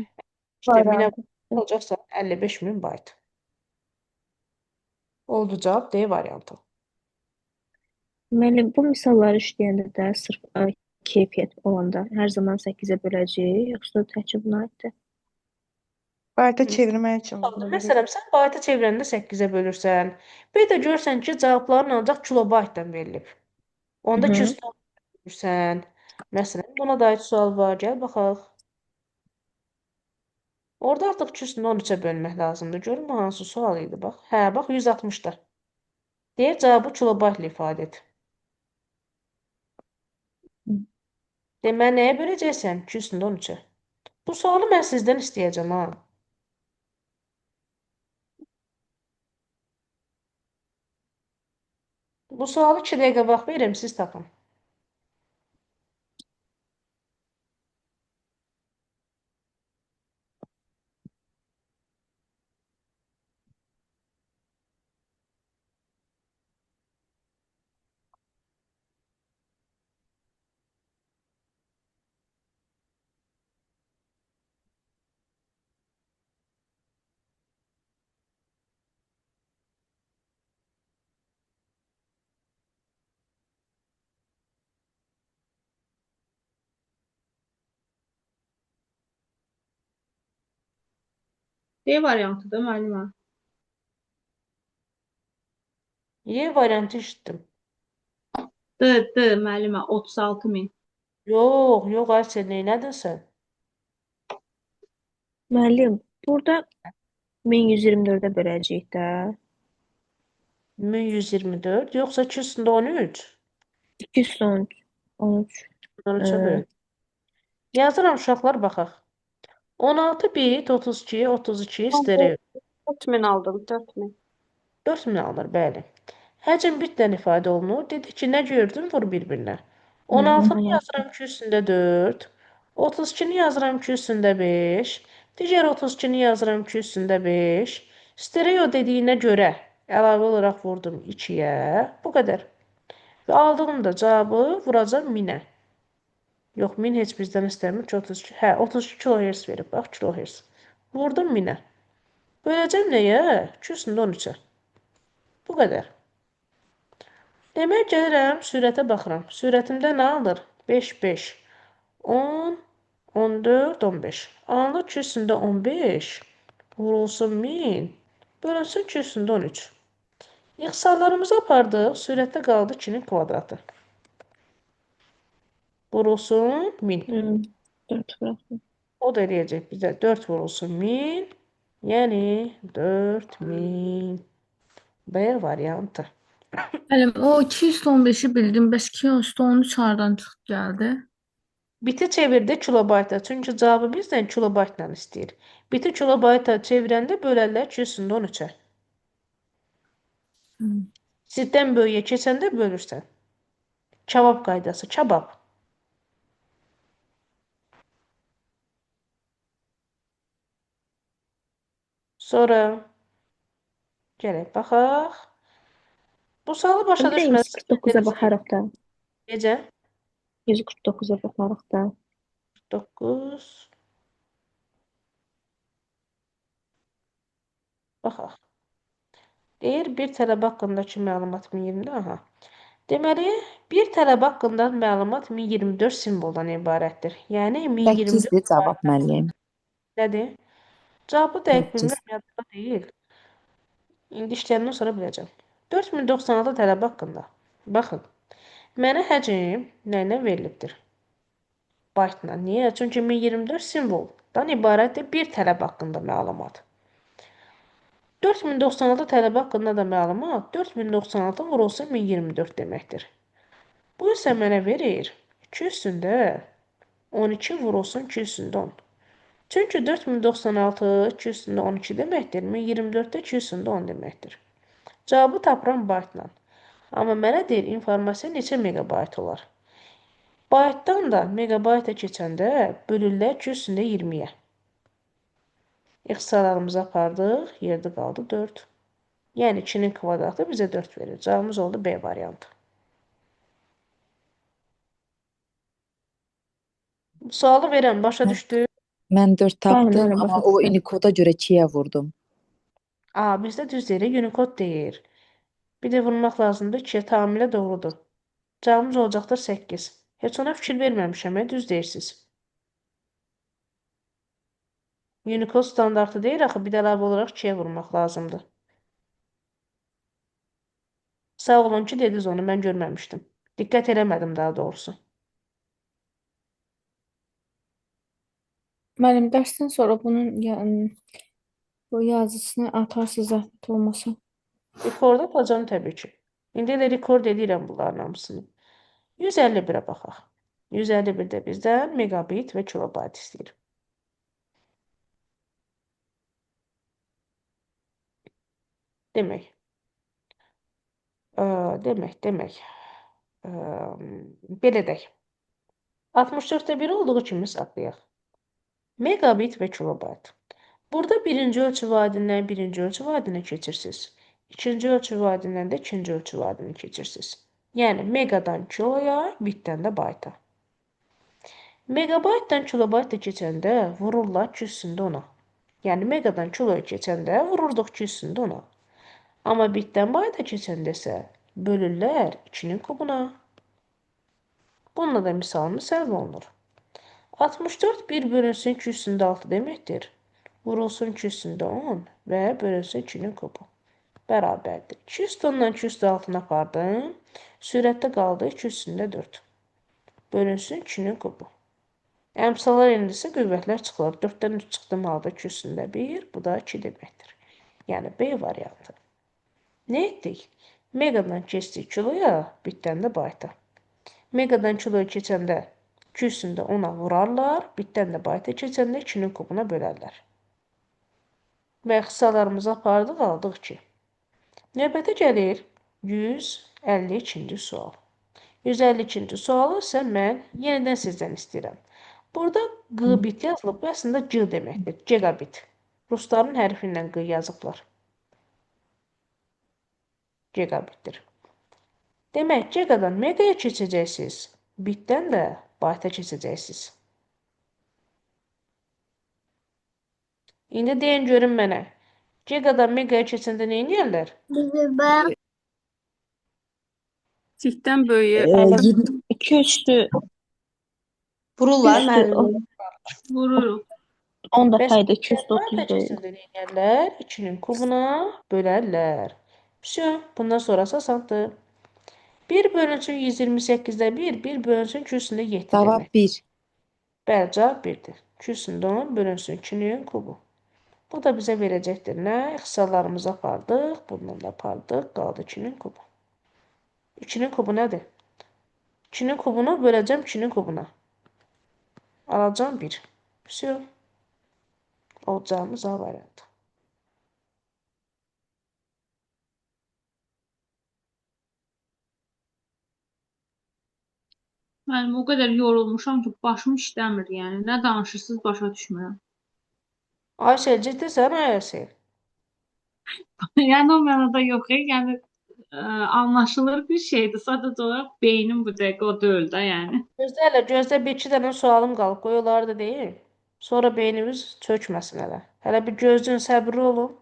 İşte 1000-ə variantı. alacaqsan 55.000 bayt. Oldu cavab D variantı. Müəllim, bu misalları işləyəndə də sırf keyfiyyət olanda hər zaman 8-ə böləcəyik, yoxsa təkcə buna aiddir? Bayta çevirmək üçün bunu bilir. Məsələn, sən bayta çevirəndə 8-ə bölürsən. Bir də görsən ki, cavabların ancaq kilobaytdan verilib. Onda Hı -hı. 200 bölürsən. Məsələn, buna da aid sual var. Gəl baxaq. Orada artıq 213-ə bölmək lazımdır. Görün bu hansı sual idi bax. Hə, bax 160-da. Deyir cavabı kilobaytla ifadə et. Deməli, nəyə böləcəksən? 213-ə. Bu sualı mən sizdən istəyəcəm ha. Bu sualı 2 dəqiqə vaxt verirəm, siz tapın. D variantıdır müəllimə. Y variantı eşitdim. D müəllimə 36.000. Yox, Ayşə, neylədin sən? Müəllim, burada 1124-ə böləcəyik də. 1124, yoxsa 213? 213. 13-ə böl. Yazıram uşaqlar, baxaq. 16 bit, 32, 32 stereo. 4000 aldım, 4000. 4000 alınır, bəli. Həcm bitdən ifadə olunur. Dedik ki, nə gördün? Vur bir-birinə. 16-nı yazıram 2 üstündə 4. 32-ni yazıram 2 üstündə 5. Digər 32-ni yazıram 2 üstündə 5. Stereo dediyinə görə əlavə olaraq vurdum 2-yə. Bu qədər. Və aldığım da cavabı vuracam 1000-ə. Yox, 1000 heç bizdən istəmir ki, 32. Hə, 32 kHz verib, bax, kHz. Vurdum 1000-ə. Böləcəm nəyə? 2 üstündə 13-ə. Bu qədər. Demək gəlirəm, sürətə baxıram. Sürətimdə nə alır? 5, 5, 10, 14, 15. Alınır 2 üstündə 15 vurulsun 1000 bölünsün 2 üstündə 13. İxtisarlarımızı apardıq. Sürətdə qaldı 2-nin kvadratı. Vurulsun 1000. 4 buraxdım. O da eləyəcək bizə 4 vurulsun 1000. Yəni 4000. B variantı. Müəllim, o 215-i bildim. Bəs 213 hardan çıxıb gəldi? Biti çevirdi kilobayta. Çünki cavabı bizdən kilobaytla istəyir. Biti kilobayta çevirəndə bölərlər 2 üstündə 13-ə. Ziddən böyüyə keçəndə bölürsən. Kabab qaydası. Kabab. Sonra gələk baxaq. Bu sualı başa Bir də düşməz. 149-a baxarıq da. Necə? 149-a baxarıq da. 9. Baxaq. Deyir, bir tələbə haqqındakı məlumat 1020-də. Aha. Deməli, bir tələbə haqqında məlumat 1024 simvoldan ibarətdir. Yəni 1024 8-dir cavab müəllim. nədir? Cavabı dəqiq 8. bilmirəm, yadımda deyil. İndi işləyəndən sonra biləcəm. 4096 tələbə haqqında. Baxın, mənə həcm nə ilə verilibdir? Baytla. Niyə? Çünki 1024 simvoldan ibarətdir bir tələbə haqqında məlumat. 4096 tələbə haqqında da məlumat 4096 vurulsun 1024 deməkdir. Bu isə mənə verir 2 üstündə 12 vurulsun 2 üstündə 10. Çünki 4096 2 üstündə 12 deməkdir. 1024 də 2 üstündə 10 deməkdir. Cavabı tapıram baytla. Amma mənə deyir informasiya neçə megabayt olar? Baytdan da megabayta keçəndə bölürlər 2 üstündə 20-yə. İxtisarlarımızı apardıq. Yerdə qaldı 4. Yəni 2-nin kvadratı bizə 4 verir. Cavabımız oldu B variantı. Sualı verəm, başa düşdü? Mən 4 tapdım, Bəli, amma başa o düşdüm. Unikoda görə 2-yə vurdum. Bizdə düz deyir, Unicode deyir. Bir də vurmaq lazımdır 2-yə tamamilə doğrudur. Cavabımız olacaqdır 8. Heç ona fikir verməmişəm, düz deyirsiniz. Unicode standartı deyir, axı bir də əlavə olaraq 2-yə vurmaq lazımdır. Sağ olun ki, dediniz onu, mən görməmişdim. Diqqət eləmədim daha doğrusu. Müəllim, dərsdən sonra bunun bu yazısını atarsınız zəhmət olmasa. Rekord atacağım təbii ki. İndi elə rekord edirəm bunların hamısını. 151-ə baxaq. 151-də bizdən megabit və kilobayt istəyir. Demək. Belə deyək. 64-də 1 olduğu kimi saxlayaq. Megabit və kilobayt. Burada birinci ölçü vadindən birinci ölçü vadinə keçirsiniz. İkinci ölçü vadindən də ikinci ölçü vadinə keçirsiniz. Yəni megadan kiloya, bitdən də bayta. Megabaytdan kilobayta keçəndə vururlar 2 üstündə 10-a. Yəni megadan kiloya keçəndə vururduq 2 üstündə 10-a. Amma bitdən bayta keçəndə isə bölürlər 2-nin kubuna. Bununla da misalımız həll olunur. 64 1 bölünsün 2 üstündə 6 deməkdir. Vurulsun 2 üstündə 10 və bölünsün 2-nin kubu. Bərabərdir. 2 üstü 10-dan 2 üstü 6-na apardım. Sürətdə qaldı 2 üstündə 4. Bölünsün 2-nin kubu. Əmsallar enilirsə qüvvətlər çıxılır. 4-dən 3 çıxdım halda 2 üstündə 1. Bu da 2 deməkdir. Yəni B variantı. Nə etdik? Megadan keçdik kiloya, bitdən də bayta. Megadan kiloya keçəndə 2 üstündə 10-a vurarlar, bitdən də bayta keçəndə 2-nin kubuna bölərlər. Və ixtisarlarımızı apardıq, aldıq ki. Növbətə gəlir 152-ci sual. 152-ci sualı isə mən yenidən sizdən istəyirəm. Burada G bit yazılıb, bu əslində G deməkdir, gigabit. Rusların hərfi ilə G yazıblar. Gigabitdir. Demək, gigadan megaya keçəcəksiniz, bitdən də bayta keçəcəksiniz. İndi deyin görün mənə. Gigadan megaya keçəndə nə edirlər? Ziddən böyüyə 2 üstü Vururlar üstü müəllim. Vururuq. 10 Bəs dəfə idi 200 də var 30 da deyil. keçində neynərlər? 2-nin kubuna bölərlər. Все, bundan sonrası asandır. 1 bölünsün 128-də 1 bölünsün 2 üstündə 7 Cavab demək. 1. Bəli, cavab 1-dir. 2 üstündə 10 bölünsün 2-nin kubu. Bu da bizə verəcəkdir nə? İxtisarlarımızı apardıq, bundan da apardıq, qaldı 2-nin kubu. 2-nin kubu nədir? 2-nin kubunu böləcəm 2-nin kubuna. Alacam 1. Все. Olacağımız A variantı. Müəllim, o qədər yorulmuşam ki, başım işləmir, yəni. Nə danışırsınız, başa düşmürəm. Aysel, ciddisən Aysel? Yəni o mənada yox, yəni anlaşılır bir şeydir. Sadəcə olaraq beynim bu dəqiqə o deyil də, yəni. Gözlə hələ, gözlə bir-iki dənə sualım qalıb. Qoy onları da deyim. Sonra beynimiz çökməsin hələ. Hələ bir gözləyin, səbirli olun.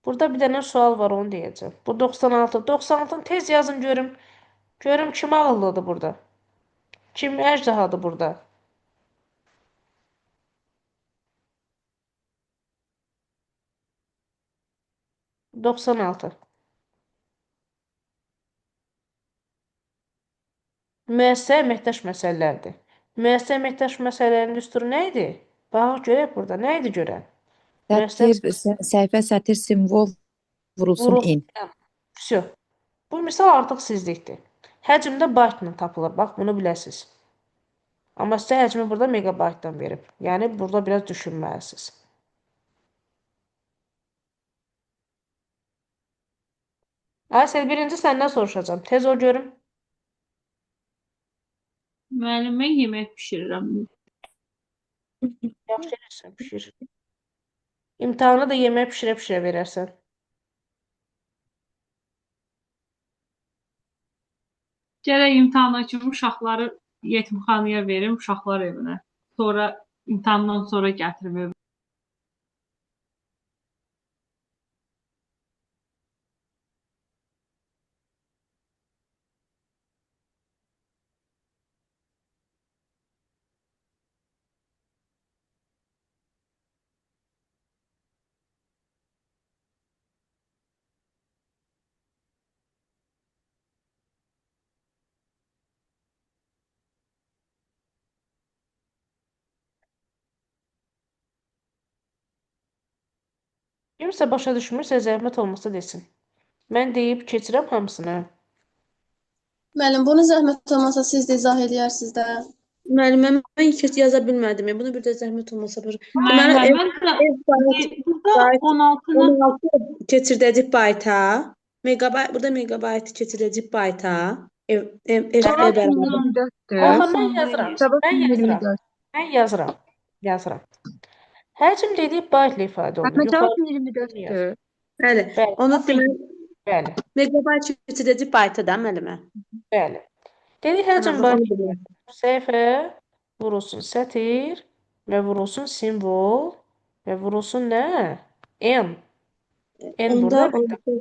Burada bir dənə sual var, onu deyəcəm. Bu 96. 96-nı tez yazın görüm. Görüm kim ağıllıdır burada. Kim əjdahadır burada. Doksan altı. Müəssisə əməkdaş məsələləridir. Müəssisə əməkdaş məsələlərinin düsturu nə idi? Bax, görək burada. Nə idi görən? Müəssisə Səhifə, sətir, simvol vurulsun vurulsun. in. Все. Bu misal artıq sizlikdir. Həcmdə baytla tapılır. Bax, bunu biləsiniz. Amma sizə həcmi burada megabaytdan verib. Yəni, burada biraz düşünməlisiniz. Aysel, birinci səndən soruşacağım. Tez ol görüm. Müəllim, mən yemək bişirirəm. Yaxşı edirsən, pişir. İmtahanı da yemək pişirə-pişirə verərsən. Gərək imtahana kimi uşaqları yetimxanaya verim, uşaqlar evinə. Sonra imtahandan sonra gətirim evə. Kimsə başa düşmürsə, zəhmət olmasa desin. Mən deyib keçirəm hamısını. Müəllim, bunu zəhmət olmasa siz də izah edərsiniz də. Müəllimə, mən heç yaza bilmədim. Yəni, bunu bir də zəhmət olmasa bir. Müəllimə, Deməli, burada 16-nı 16 keçirdəcək bayta. Megabayt, burada megabayt keçirdəcək bayta. Cavab bərabər. 24-dür. Axı mən yazıram. Cavab Mən yazıram. 24. Mən yazıram. Yazıram. Həcm dediyi baytla ifadə olunur. Amma cavab Yuxarı 24-dür. Bəli. Bəli. Onu deməli, Bəli. megabayt keçirdəcək bayta da müəllimə. Bəli. Dedi həcm Tamam, bayt onu bilirəm. səhifə vurulsun sətir və vurulsun simvol və vurulsun nə? N. N Onda burada əməkdaş.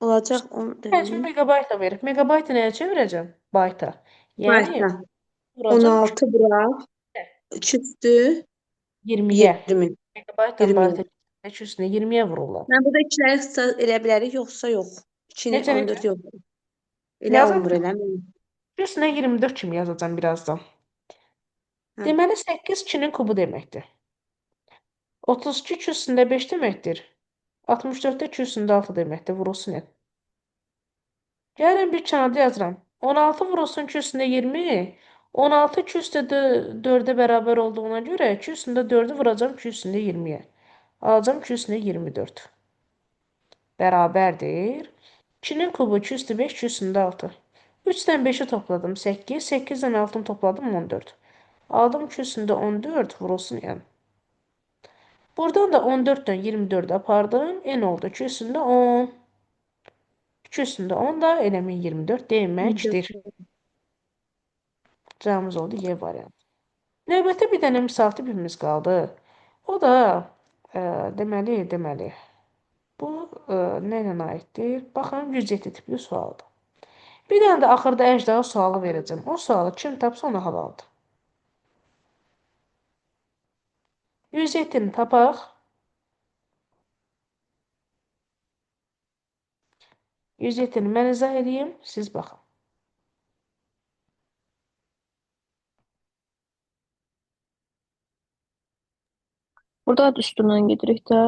olacaq onu Həcmi dedim. megabaytla verib. Megabaytı nəyə çevirəcəm? Bayta. Yəni Bayta. vuracam 16 bura. 2 üstü 20-yə. 20. Megabaytdan 20. bayta keçir üstünə 20-yə vururlar. Mən burada ikiləri ixtisas elə bilərik, yoxsa yox. 2-ni Necə, 14 yox. Elə Yazın. olmur, elə mi? Üstünə 24 kimi yazacağam birazdan. Hə. Deməli 8 2-nin kubu deməkdir. 32 2 üstündə 5 deməkdir. 64-də 2 üstündə 6 deməkdir. Vurulsun N. Gəlin bir kənarda yazıram. 16 vurulsun 2 üstündə 20. 16 2 üstündə 4-ə bərabər olduğuna görə 2 üstündə 4-ü vuracam 2 üstündə 20-yə. Alacam 2 üstündə 24. Bərabərdir. 2-nin kubu 2 üstü 5 2 üstündə 6. 3-dən 5-i topladım 8. 8-dən 6-nı topladım 14. Aldım 2 üstündə 14 vurulsun N. Buradan da 14-dən 24-ə apardım. N oldu 2 üstündə 10. 2 üstündə 10 da eləmin 24 deməkdir. Cavabımız oldu Y variantı. Növbəti bir dənə misal tipimiz qaldı. O da deməli bu nə ilə aiddir? Baxın 107 tipli sualdır. Bir dənə də axırda əjdaha sualı verəcəm. O sualı kim tapsa ona halaldır. 107-ni tapaq. 107-ni mən izah edeyim, siz baxın. Burada da üstündən gedirik də.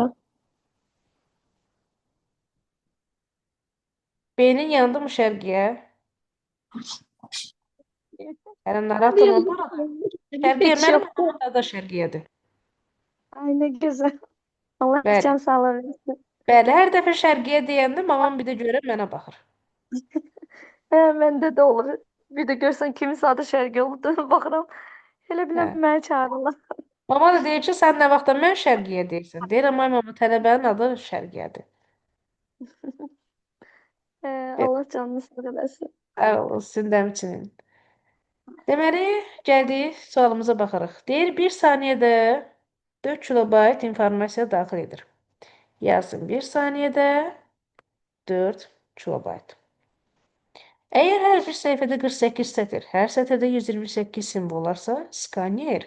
Beynin yandı mı şərqiyə? Yəni, narahat olma. Bura. Şərqiyə, Heç mənim yoxdur. adamlar da şərqiyədir. Ay nə gözəl. Allah Bəli. can sağlığı versin. Bəli, hər dəfə şərqiyə deyəndə mamam bir də görür mənə baxır. Hə, məndə də olur. Bir də görsən kiminsə adı Şərqi oldu, baxıram. Elə Hə. biləm məni çağırırlar. Mama da deyir ki, sən nə vaxtda mən şərqiyə deyirsən. Deyirəm, ay mama, tələbənin adı şərqiyədir. Allah canını sağ eləsin. Sağ olun, sizin də həmçinin. Deməli, gəldik sualımıza baxırıq. Deyir, 1 saniyədə 4 kilobayt informasiya daxil edir. Yazın, 1 saniyədə 4 kilobayt. Əgər hər bir səhifədə 48 sətr, hər sətirdə 128 simvol varsa, skaner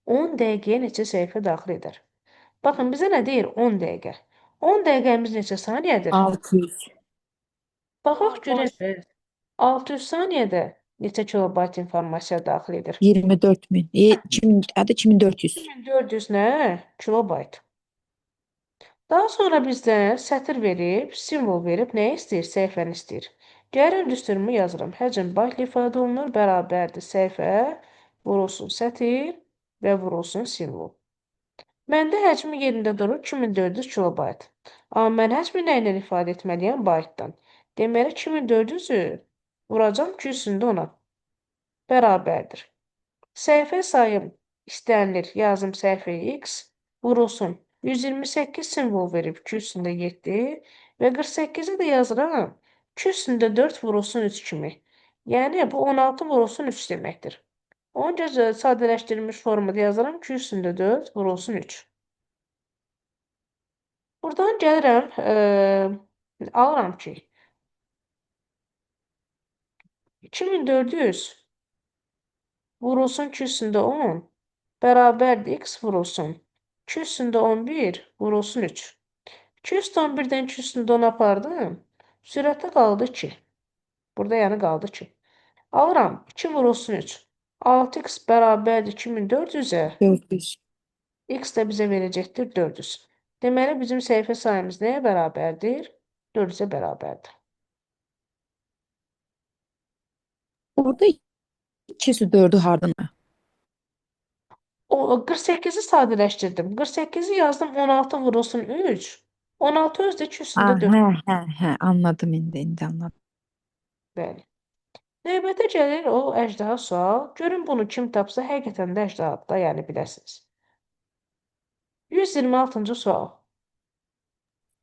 10 dəqiqəyə neçə səhifə daxil edər? Baxın, bizə nə deyir? 10 dəqiqə. 10 dəqiqəmiz neçə saniyədir? 600. Baxaq görək. 600 saniyədə neçə kilobayt informasiya daxil edir? 24.000. 2400. 2400 nə? Kilobayt. Daha sonra bizdən sətir verib, simvol verib, nə istəyir? Səhifəni istəyir. Gəlin düsturmu yazıram. Həcm baytla ifadə olunur, bərabərdir səhifə, vurulsun sətir və vurulsun simvol. Məndə həcmi yerində durur 2400 kilobayt. Amma mən həcmi nə ilə ifadə etməliyəm? Baytdan. Deməli 2400-ü vuracam 2 üstündə 10-a. Bərabərdir. Səhifə sayım istənilir. Yazım səhifəyə x vurulsun. 128 simvol verib 2 üstündə 7 və 48-i də yazıram 2 üstündə 4 vurulsun 3 kimi. Yəni bu 16 vurulsun 3 deməkdir. Onca sadələşdirilmiş formada yazıram 2 üstündə 4 vurulsun 3. Buradan gəlirəm, alıram ki 2400 vurulsun 2 üstündə 10 bərabərdir x vurulsun 2 üstündə 11 vurulsun 3. 2 üstü 11-dən 2 üstündə 10 apardım. Sürətdə qaldı 2. Burada yəni qaldı 2. Alıram 2 vurulsun 3. 6x bərabərdir 2400-ə. 400. X də bizə verəcəkdir 400. Deməli, bizim səhifə sayımız nəyə bərabərdir? 400-ə bərabərdir. Orada 204-ü hardan? O 48-i sadələşdirdim. 48-i yazdım 16 vurulsun 3. 16 özdə 2 üstündə 4. Anladım indi anladım. Bəli. Növbətə gəlir o əjdaha sual. Görün bunu kim tapsa həqiqətən də əjdahadır da, yəni biləsiniz. 126-cı sual.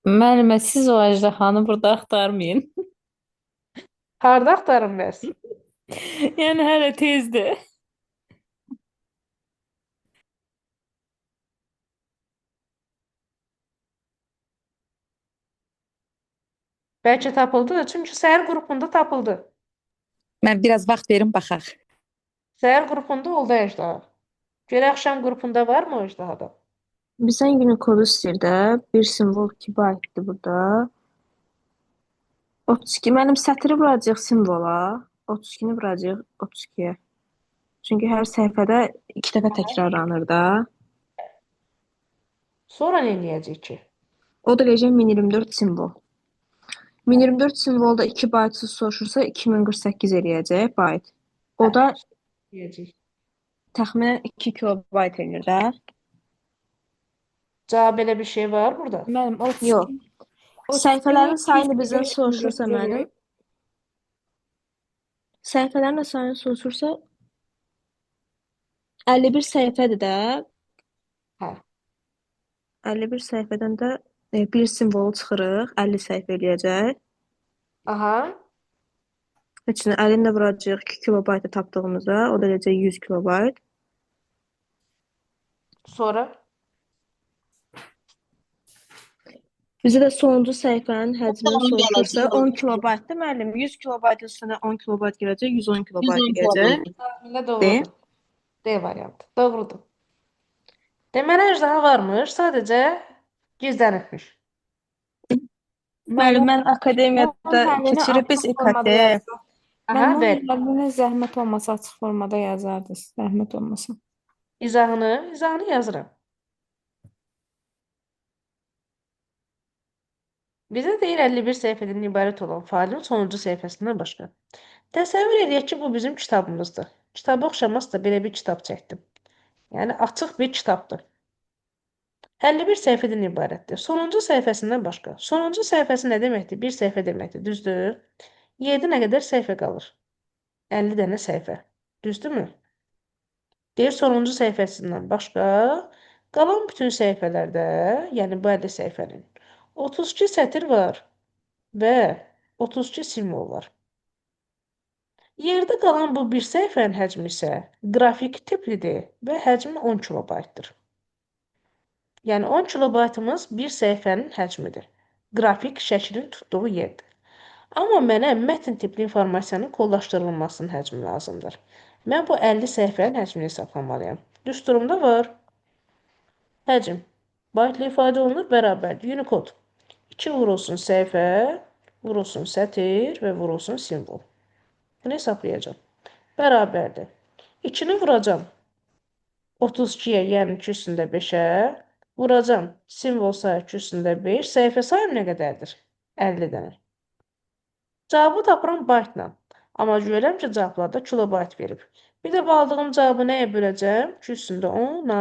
Müəllimə, siz o əjdahanı burada axtarmayın. Harda axtarım bəs? Yəni hələ tezdir. Bəlkə tapıldı, çünki səhər qrupunda tapıldı. Mən biraz vaxt verim baxaq. Səhər qrupunda oldu əjdaha. Görə axşam qrupunda varmı o əjdahada? Bizdən Unicode istəyir də. Bir simvol 2 baytdır burada. 32. Mənim sətri vuracaq simvola. 32-ni vuracaq 32-yə. Çünki hər səhifədə 2 dəfə təkrarlanır da. Sonra nə edəcək ki? O da eləyəcək 1024 simvol. 1024 simvolda 2 baytsız soruşursa 2048 eləyəcək bayt. O da Deyəcək. təxminən 2 kilobayt eləyir də. Cavab elə bir şey var burada. Müəllim, Yox. Səhifələrin sayını bizdən soruşursa mənim. Səhifələrin sayını soruşursa 51 səhifədir də. Hə. 51 səhifədən də bir simvolu çıxırıq. 50 səhifə eləyəcək. Aha. İçinə 50-ni də vuracaq 2 kilobaytı tapdığımızda. O da eləyəcək 100 kilobayt. Sonra? Bizə də sonuncu səhifənin həcmini soruşursa 10 kilobaytdır. Müəllim, 100 kilobayt üstünə 10 kilobayt gələcək, 110 kilobayt gələcək. Təxminlə doğrudur. D variantı. Doğrudur. Deməli, əjdaha varmış, sadəcə gizlənibmiş. Müəllim, mən Onun akademiyada həllini keçirib biz açıq İKT. formada yazdı. Aha, Məndən bəli. müəlliminiz zəhmət olmasa açıq formada yazardınız. Zəhmət olmasa. İzahını yazıram. Bizə deyir 51 səhifədən ibarət olan failin sonuncu səhifəsindən başqa. Təsəvvür edək ki, bu bizim kitabımızdır. Kitaba oxşamaz da belə bir kitab çəkdim. Yəni açıq bir kitabdır. 51 səhifədən ibarətdir. Sonuncu səhifəsindən başqa. Sonuncu səhifəsi nə deməkdir? Bir səhifə deməkdir, düzdür? 7 nə qədər səhifə qalır? 50 dənə səhifə. Düzdürmü? Deyir sonuncu səhifəsindən başqa qalan bütün səhifələrdə, yəni bu 50 səhifənin 32 sətir var və 32 simvol var. Yerdə qalan bu bir səhifənin həcmi isə qrafik tiplidir və həcmi 10 kilobaytdır. Yəni 10 kilobaytımız bir səhifənin həcmidir. Qrafik şəklin tutduğu yerdir. Amma mənə mətn tipli informasiyanın kodlaşdırılmasının həcmi lazımdır. Mən bu 50 səhifənin həcmini hesablamalıyam. Düsturumda var. Həcm. Baytla ifadə olunur, bərabərdir. Unicode. 2 vurulsun səhifə, vurulsun sətir və vurulsun simvol. Bunu hesablayacağım. Bərabərdir. 2-ni vuracam 32-yə, yəni 2 üstündə 5-ə. Vuracam simvol sayı 2 üstündə 5. Səhifə sayım nə qədərdir? 50 dənə. Cavabı tapıram baytla. Amma görürəm ki, cavablarda kilobayt verib. Bir də bu aldığım cavabı nəyə böləcəm? 2 üstündə 10-a.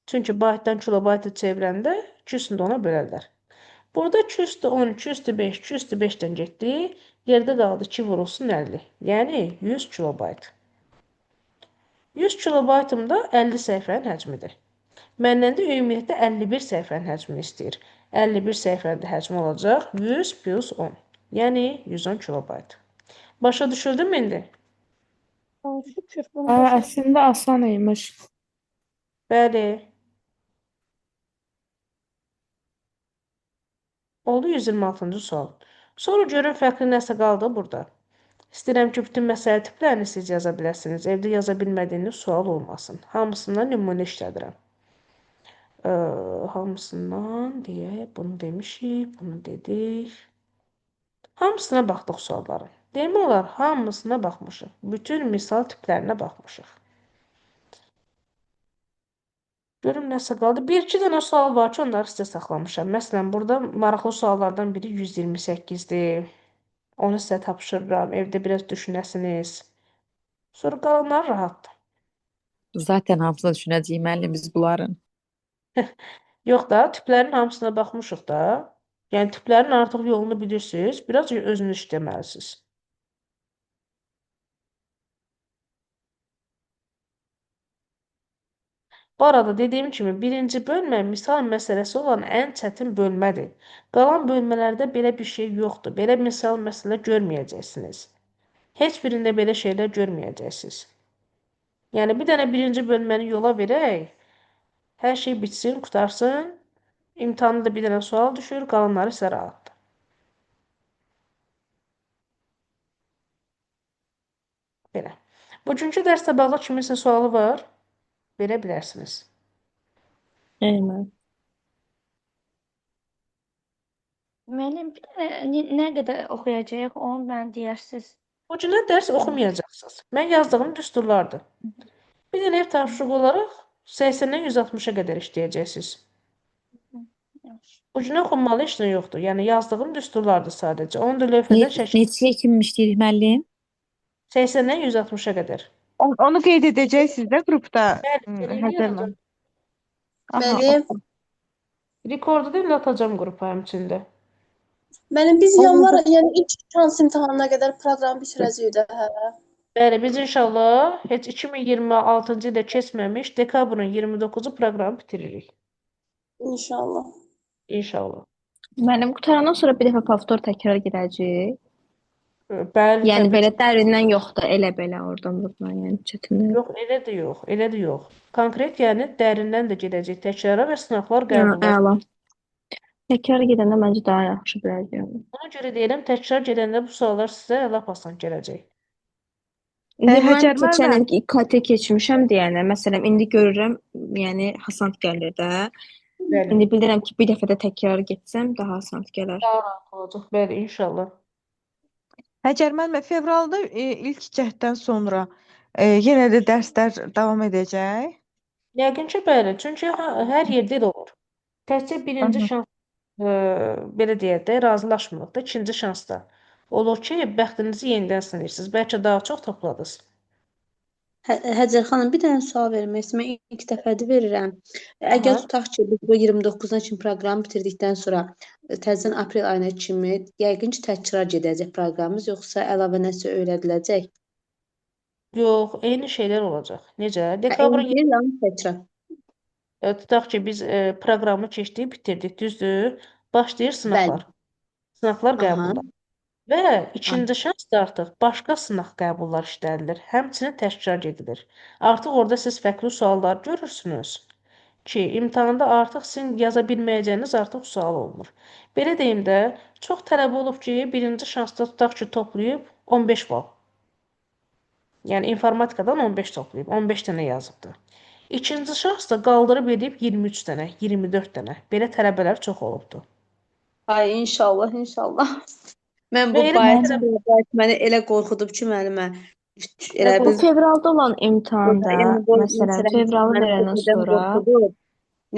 Çünki baytdan kilobaytı çevirəndə 2 üstündə 10-a bölərlər. Burada 2 üstü 10, 2 üstü 5, 2 üstü 5-dən getdi. Yerdə qaldı 2 vurulsun 50. Yəni 100 kilobayt. 100 kilobaytım da 50 səhifənin həcmidir. Məndən də ümumiyyətlə 51 səhifənin həcmini istəyir. 51 səhifənin həcmi olacaq 100 plus 10. Yəni 110 kilobayt. Başa düşüldü mü indi? Şükür, bunu başa Əslində asan imiş. Bəli. Oldu 126-cı sual. Sonra görün fərqli nəsə qaldı burada. İstəyirəm ki, bütün məsələ tiplərini siz yaza biləsiniz. Evdə yaza bilmədiyiniz sual olmasın. Hamısından nümunə işlədirəm. Hamısından deyə bunu demişik, bunu dedik. Hamısına baxdıq sualların. Demək olar, hamısına baxmışıq. Bütün misal tiplərinə baxmışıq. Görüm nəsə qaldı. Bir-iki dənə sual var ki, onları sizə saxlamışam. Məsələn, burada maraqlı suallardan biri 128-dir. Onu sizə tapşırıram. Evdə biraz düşünəsiniz. Sonra qalanları rahatdır. Zaten hamısını düşünəcəyik müəllim biz bunların. Yox da, tiplərin hamısına baxmışıq da. Yəni, tiplərin artıq yolunu bilirsiniz. Biraz özünüz işləməlisiniz. Bu arada dediyim kimi, birinci bölmə misal məsələsi olan ən çətin bölmədir. Qalan bölmələrdə belə bir şey yoxdur. Belə misal məsələ görməyəcəksiniz. Heç birində belə şeylər görməyəcəksiniz. Yəni, bir dənə birinci bölməni yola verək, hər şey bitsin, qutarsın, imtahanda da bir dənə sual düşür, qalanları sizə rahatdır. Belə. Bugünkü dərslə bağlı kiminsə sualı var? Verə bilərsiniz. Eyni. Müəllim, bir də nə qədər oxuyacağıq, onu mən deyərsiniz. O günə dərs oxumayacaqsınız. Mən yazdığım düsturlardır. Bir dənə ev tapşırığı olaraq 80-dən 160-a qədər işləyəcəksiniz. O günə oxunmalı heç nə yoxdur. Yəni yazdığım düsturlardır sadəcə. Onu da lövhədən şəkil Neçəyə kimi işləyirik müəllim? 80-dən 160-a qədər. Onu qeyd edəcəksiniz də qrupda. Bəli, Həzərlə. Müəllim, Rekordu da indi atacağım qrupa həmçində. müəllim biz yanvar, yəni ilk şans imtahanına qədər proqramı bitirəcəyik də, hə. Bəli, biz inşallah heç 2026-cı ildə keçməmiş dekabrın 29-u proqramı bitiririk. İnşallah. İnşallah. Müəllim, qutarandan sonra bir dəfə povtor təkrar girəcəyik. Bəli, Yəni təbii belə ki. dərindən yoxdur, elə-belə oradan buradan, yəni çətinlik. Yox, elə də yox, elə də yox. Konkret, yəni dərindən də gedəcək təkrara və sınaqlar qəbul Əla. Təkrar gedəndə məncə daha yaxşı biləcəyəm. Ona görə deyirəm, təkrar gedəndə bu suallar sizə lap asan gələcək. İndi mən Həcər keçən müəllimə, il KT keçmişəm deyənə, məsələn, indi görürəm, yəni hasant gəlir də. Bəli. İndi bilirəm ki, bir dəfə də təkrar getsəm daha hasant gələr. Daha rahat olacaq. Bəli, inşallah. Həcər müəllimə, fevralda ilk cəhddən sonra yenə də dərslər davam edəcək. Yəqin ki, bəli. Çünki hər yerdə elə olur. Təkcə birinci Aha. şans, belə deyək də, razılaşmırıq da, ikinci şansda. Olur ki, bəxtinizi yenidən sınayırsınız. Bəlkə daha çox topladınız. Həcər xanım, bir dənə sual vermək istəyirəm. Mən ilk dəfədir verirəm. Əgər Aha. tutaq ki, biz bu 29-una kimi proqramı bitirdikdən sonra təzədən aprel ayına kimi yəqin ki, təkrar gedəcək proqramımız, yoxsa əlavə nəsə öyrədiləcək? Yox, eyni şeylər olacaq. Necə? Eyni Dekabrın deyil, yalnız təkrar. tutaq ki, biz proqramı keçdik, bitirdik, düzdür? Başlayır Bəli. sınaqlar. Sınaqlar Aha. qəbullar. Və ikinci şansda artıq başqa sınaq qəbullar işlədilir. Həmçinin təkrar edilir. Artıq orada siz fərqli suallar görürsünüz ki, imtahanda artıq sizin yaza bilməyəcəyiniz artıq sual olmur. Belə deyim də, çox tələbə olub ki, birinci şansda tutaq ki, toplayıb 15 bal. Yəni informatikadan 15 toplayıb, 15 dənə yazıbdı. İkinci şansda qaldırıb edib 23 dənə, 24 dənə. Belə tələbələr çox olubdu. Ay, inşallah, inşallah. Mən Və bu elə bayat məni elə qorxudub ki, müəllimə. Elə Bu biz fevralda olan imtahanda, yəni bu məsələn, məsələn fevralı məni verəndən qəfildən sonra qorxudub.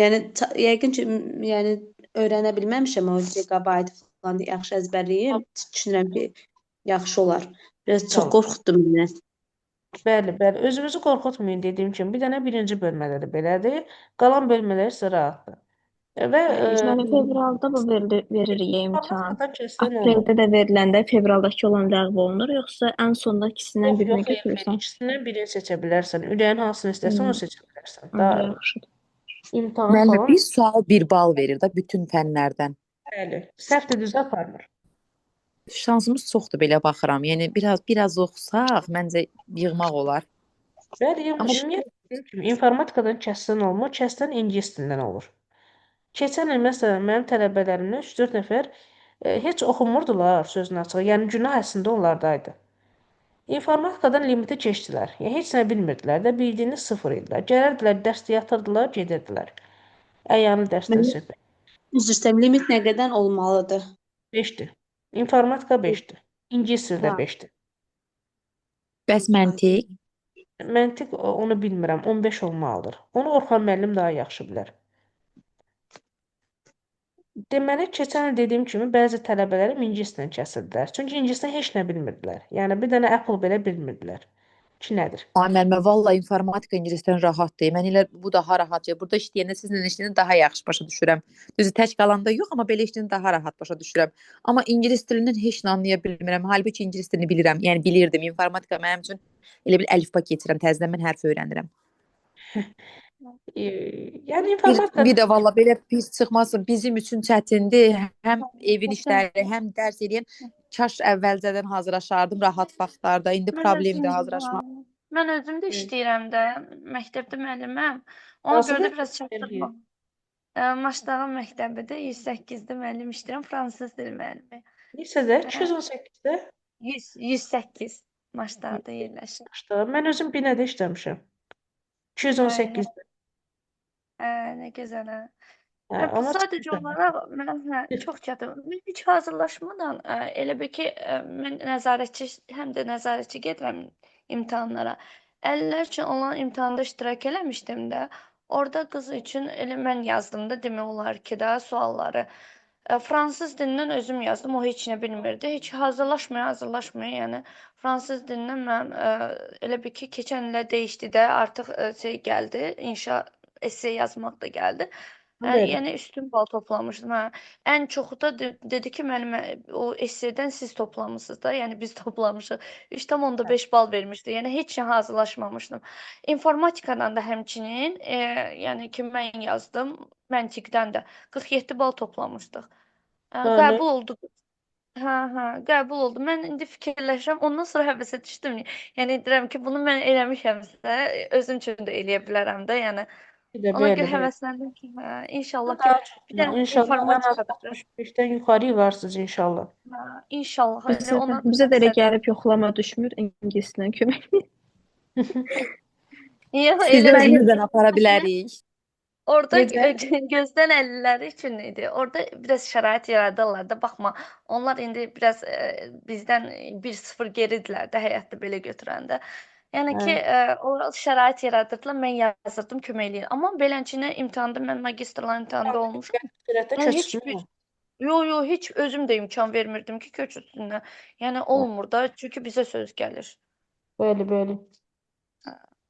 Yəni yəqin ki, yəni öyrənə bilməmişəm o gigabayt falan yaxşı əzbərləyim. Düşünürəm ki, yaxşı olar. Biraz çox inşallah. qorxutdu məni. Bəli, bəli. Özünüzü qorxutmayın dediyim kimi. Bir dənə birinci bölmələri belədir. Qalan bölmələr sizə rahatdır. Və yəni fevralda bu veririk imtahan. informatikadan keçsən olmaz. Apreldə də veriləndə fevraldakı olan ləğv olunur, yoxsa ən sonda ikisindən Yox, birini yox, xeyr, xeyr. götürürsən? İkisindən birini seçə bilərsən. Ürəyin hansını istərsən onu seçə bilərsən. Onda Daha yaxşıdır. imtahan Müəllimə, falan. bir sual 1 bal verir də bütün fənlərdən. Bəli. Səhv də düz aparmır. Şansımız çoxdur belə baxıram. Yəni biraz oxusaq, məncə yığmaq olar. Bəli, Amma ümumiyyətlə dediyim kimi informatikadan kəssən olmur, kəssən ingilis dilindən olur. Keçən il məsələn mənim tələbələrimdən 3-4 nəfər heç oxumurdular sözün açığı. Yəni günah əslində onlardaydı. İnformatikadan limiti keçdilər. Yəni heç nə bilmirdilər də, bildiyini sıfır idilər. Gələrdilər, dərsdə yatırdılar, gedirdilər. Əyanı dərsdən söhbət. Üzr istəyirəm, limit nə qədər olmalıdır? 5-dir. İnformatika 5-dir. İngilis dili də Ha. 5-dir. bəs məntiq? Məntiq onu bilmirəm, 15 olmalıdır. Onu Orxan müəllim daha yaxşı bilər. Deməli, keçən il dediyim kimi bəzi tələbələrim ingilislə kəsirdilər. Çünki ingilisdən heç nə bilmirdilər. Yəni bir dənə Apple belə bilmirdilər ki, nədir. Ay müəllimə, valla informatika ingilisdən rahatdır. Mən elə bu daha rahat. Burada işləyəndə sizlə işləyəndə daha yaxşı başa düşürəm. Düzü tək qalanda yox, amma belə işləyəndə daha rahat başa düşürəm. Amma ingilis dilindən heç nə anlaya bilmirəm. Halbuki ingilis dilini bilirəm. Yəni bilirdim. İnformatika mənim üçün elə bir əlifba keçirəm. Təzədən mən hərf öyrənirəm. Yəni informatika Bir də valla belə pis çıxmasın. Bizim üçün çətindir. Həm evin işləri, həm dərs edən. Kaş əvvəlcədən hazırlaşardım rahat vaxtlarda. İndi problemdir hazırlaşmaq. Mən özüm də işləyirəm də, məktəbdə müəlliməm. Ona hansı görə də dərs biraz çatdırmam. Maçdağın məktəbidə 108-də müəllim işləyirəm, fransız dili müəllimi. Lisədə 218-də 108 Maçdağda yerləşir. başladım. Mən özüm binədə işləmişəm. 218-də. Nə gözəl. Amma Sadəcə olaraq mən çox çətin. Mən heç hazırlaşmadan elə bil ki, mən nəzarətçi həm də nəzarətçi gedirəm imtahanlara. Əlillər üçün olan imtahanda iştirak eləmişdim də. Orada qız üçün elə mən yazdım da demək olar ki, də sualları. Fransız dilindən özüm yazdım, o heç nə bilmirdi. Heç hazırlaşmaya, yəni fransız dilindən mən elə bil ki, keçən ilə dəyişdi də, artıq şey gəldi, inşa essay yazmaq da gəldi. Bəli. Yəni üstün bal toplamışdım. Ən çoxu da dedi ki, müəllimə o essaydən siz toplamısınız da, yəni biz toplamışıq. 3,5 bal vermişdi. Yəni heç nə hazırlaşmamışdım. İnformatikadan da həmçinin, yəni ki, mən yazdım, məntiqdən də 47 bal toplamışdıq. Qəbul olduq. Hə, qəbul oldum. Mən indi fikirləşirəm, ondan sonra həvəsə düşdüm. Yəni deyirəm ki, bunu mən eləmişəmsə, özüm üçün də eləyə bilərəm də, yəni Bir de Ona görə bəli, bəli. həvəsləndim ki, inşallah ki, Daha çox bir də inşallah ən az informatikada 65-dən yuxarı yığarsınız inşallah. inşallah elə Bizə də, ona bizə də elə məqsəd. gəlib yoxlama düşmür ingilisdən kömək. Yox, Sizi elə deyil. özümüzdən apara bilərik. Orada Necə? gözdən əlləri üçün idi. Orada biraz şərait yaradırlar da. Baxma, onlar indi biraz bizdən 1-0 geridirlər də həyatda belə götürəndə. Yəni ki, Hə. o şərait yaradırdılar. Mən yazırdım, kömək eləyir. Amma beləçinə imtahanda mən magistrlar imtahanda olmuşam. Sürətə Yəni heç köçsün. yo, heç özüm də imkan vermirdim ki, köçürsünlər. Yəni olmur da, çünki bizə söz gəlir. Bəli, bəli.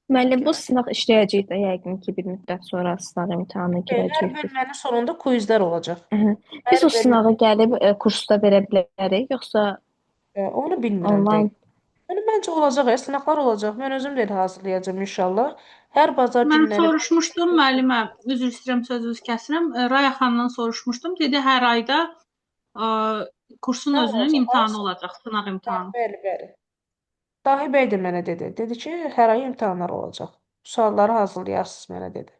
Müəllim, bu sınaq işləyəcək də yəqin ki, bir müddət sonra sınaq imtahanına Hər girəcək. bölmənin sonunda quizlər olacaq. Biz Hər o sınağı gəlib kursda verə bilərik, yoxsa onu bilmirəm onlayn? deyil. Yəni məncə olacaq, sınaqlar olacaq. Mən özüm də elə hazırlayacağam inşallah. Hər bazar Mən günləri soruşmuşdum müəllimə, üzr istəyirəm sözünüzü kəsirəm. Raya xanımdan soruşmuşdum. Dedi hər ayda kursun Sınaq özünün olacaq. imtahanı olacaq, sınaq imtahanı. Bəli, bəli. Dahi bəy də mənə dedi. Dedi ki, hər ay imtahanlar olacaq. Sualları hazırlayarsınız mənə dedi.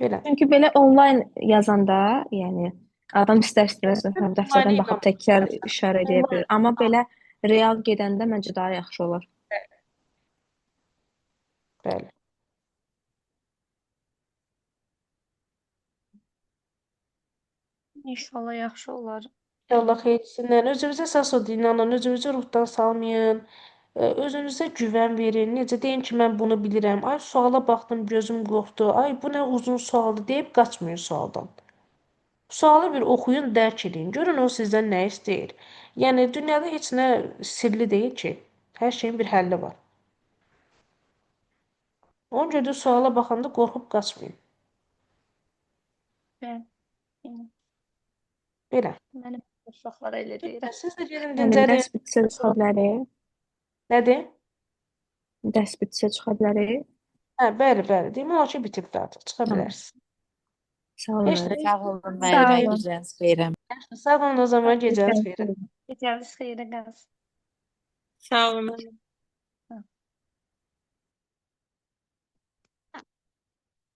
Belə. Çünki belə onlayn yazanda, yəni adam istər-istəməz Mən dəftərdən onlayn baxıb ilə təkrar başlayacağam. işarə edə Onlayn. bilir. Amma belə real gedəndə məncə daha yaxşı olar. Bəli. İnşallah yaxşı olar. İnşallah xeyirlisindən. Özünüzə əsas odur, inanın. Özünüzü ruhdan salmayın. Özünüzə güvən verin. Necə deyin ki, mən bunu bilirəm. Ay suala baxdım, gözüm qorxdu. Ay bu nə uzun sualdır deyib qaçmayın sualdan. Sualı bir oxuyun, dərk edin. Görün o sizdən nə istəyir. Yəni dünyada heç nə sirli deyil ki. Hər şeyin bir həlli var. Ona görə də suala baxanda qorxub qaçmayın. Bəli. Belə. Mənim uşaqlara elə deyirəm. Siz də gedin Yəni dincəlin. dərs bitsə çıxa bilərik. Nədir? Dərs bitsə çıxa bilərik. Hə, bəli, bəli. Demək olar ki, bitibdir artıq. Çıxa Tamam. bilərsiniz. Sağ olun. Heç nə. Sağ olun Sağ müəllimə, olun. gecəniz xeyrə. Sağ olun o zaman gecəniz xeyrə. Gecəniz xeyrə qalsın. Sağ olun.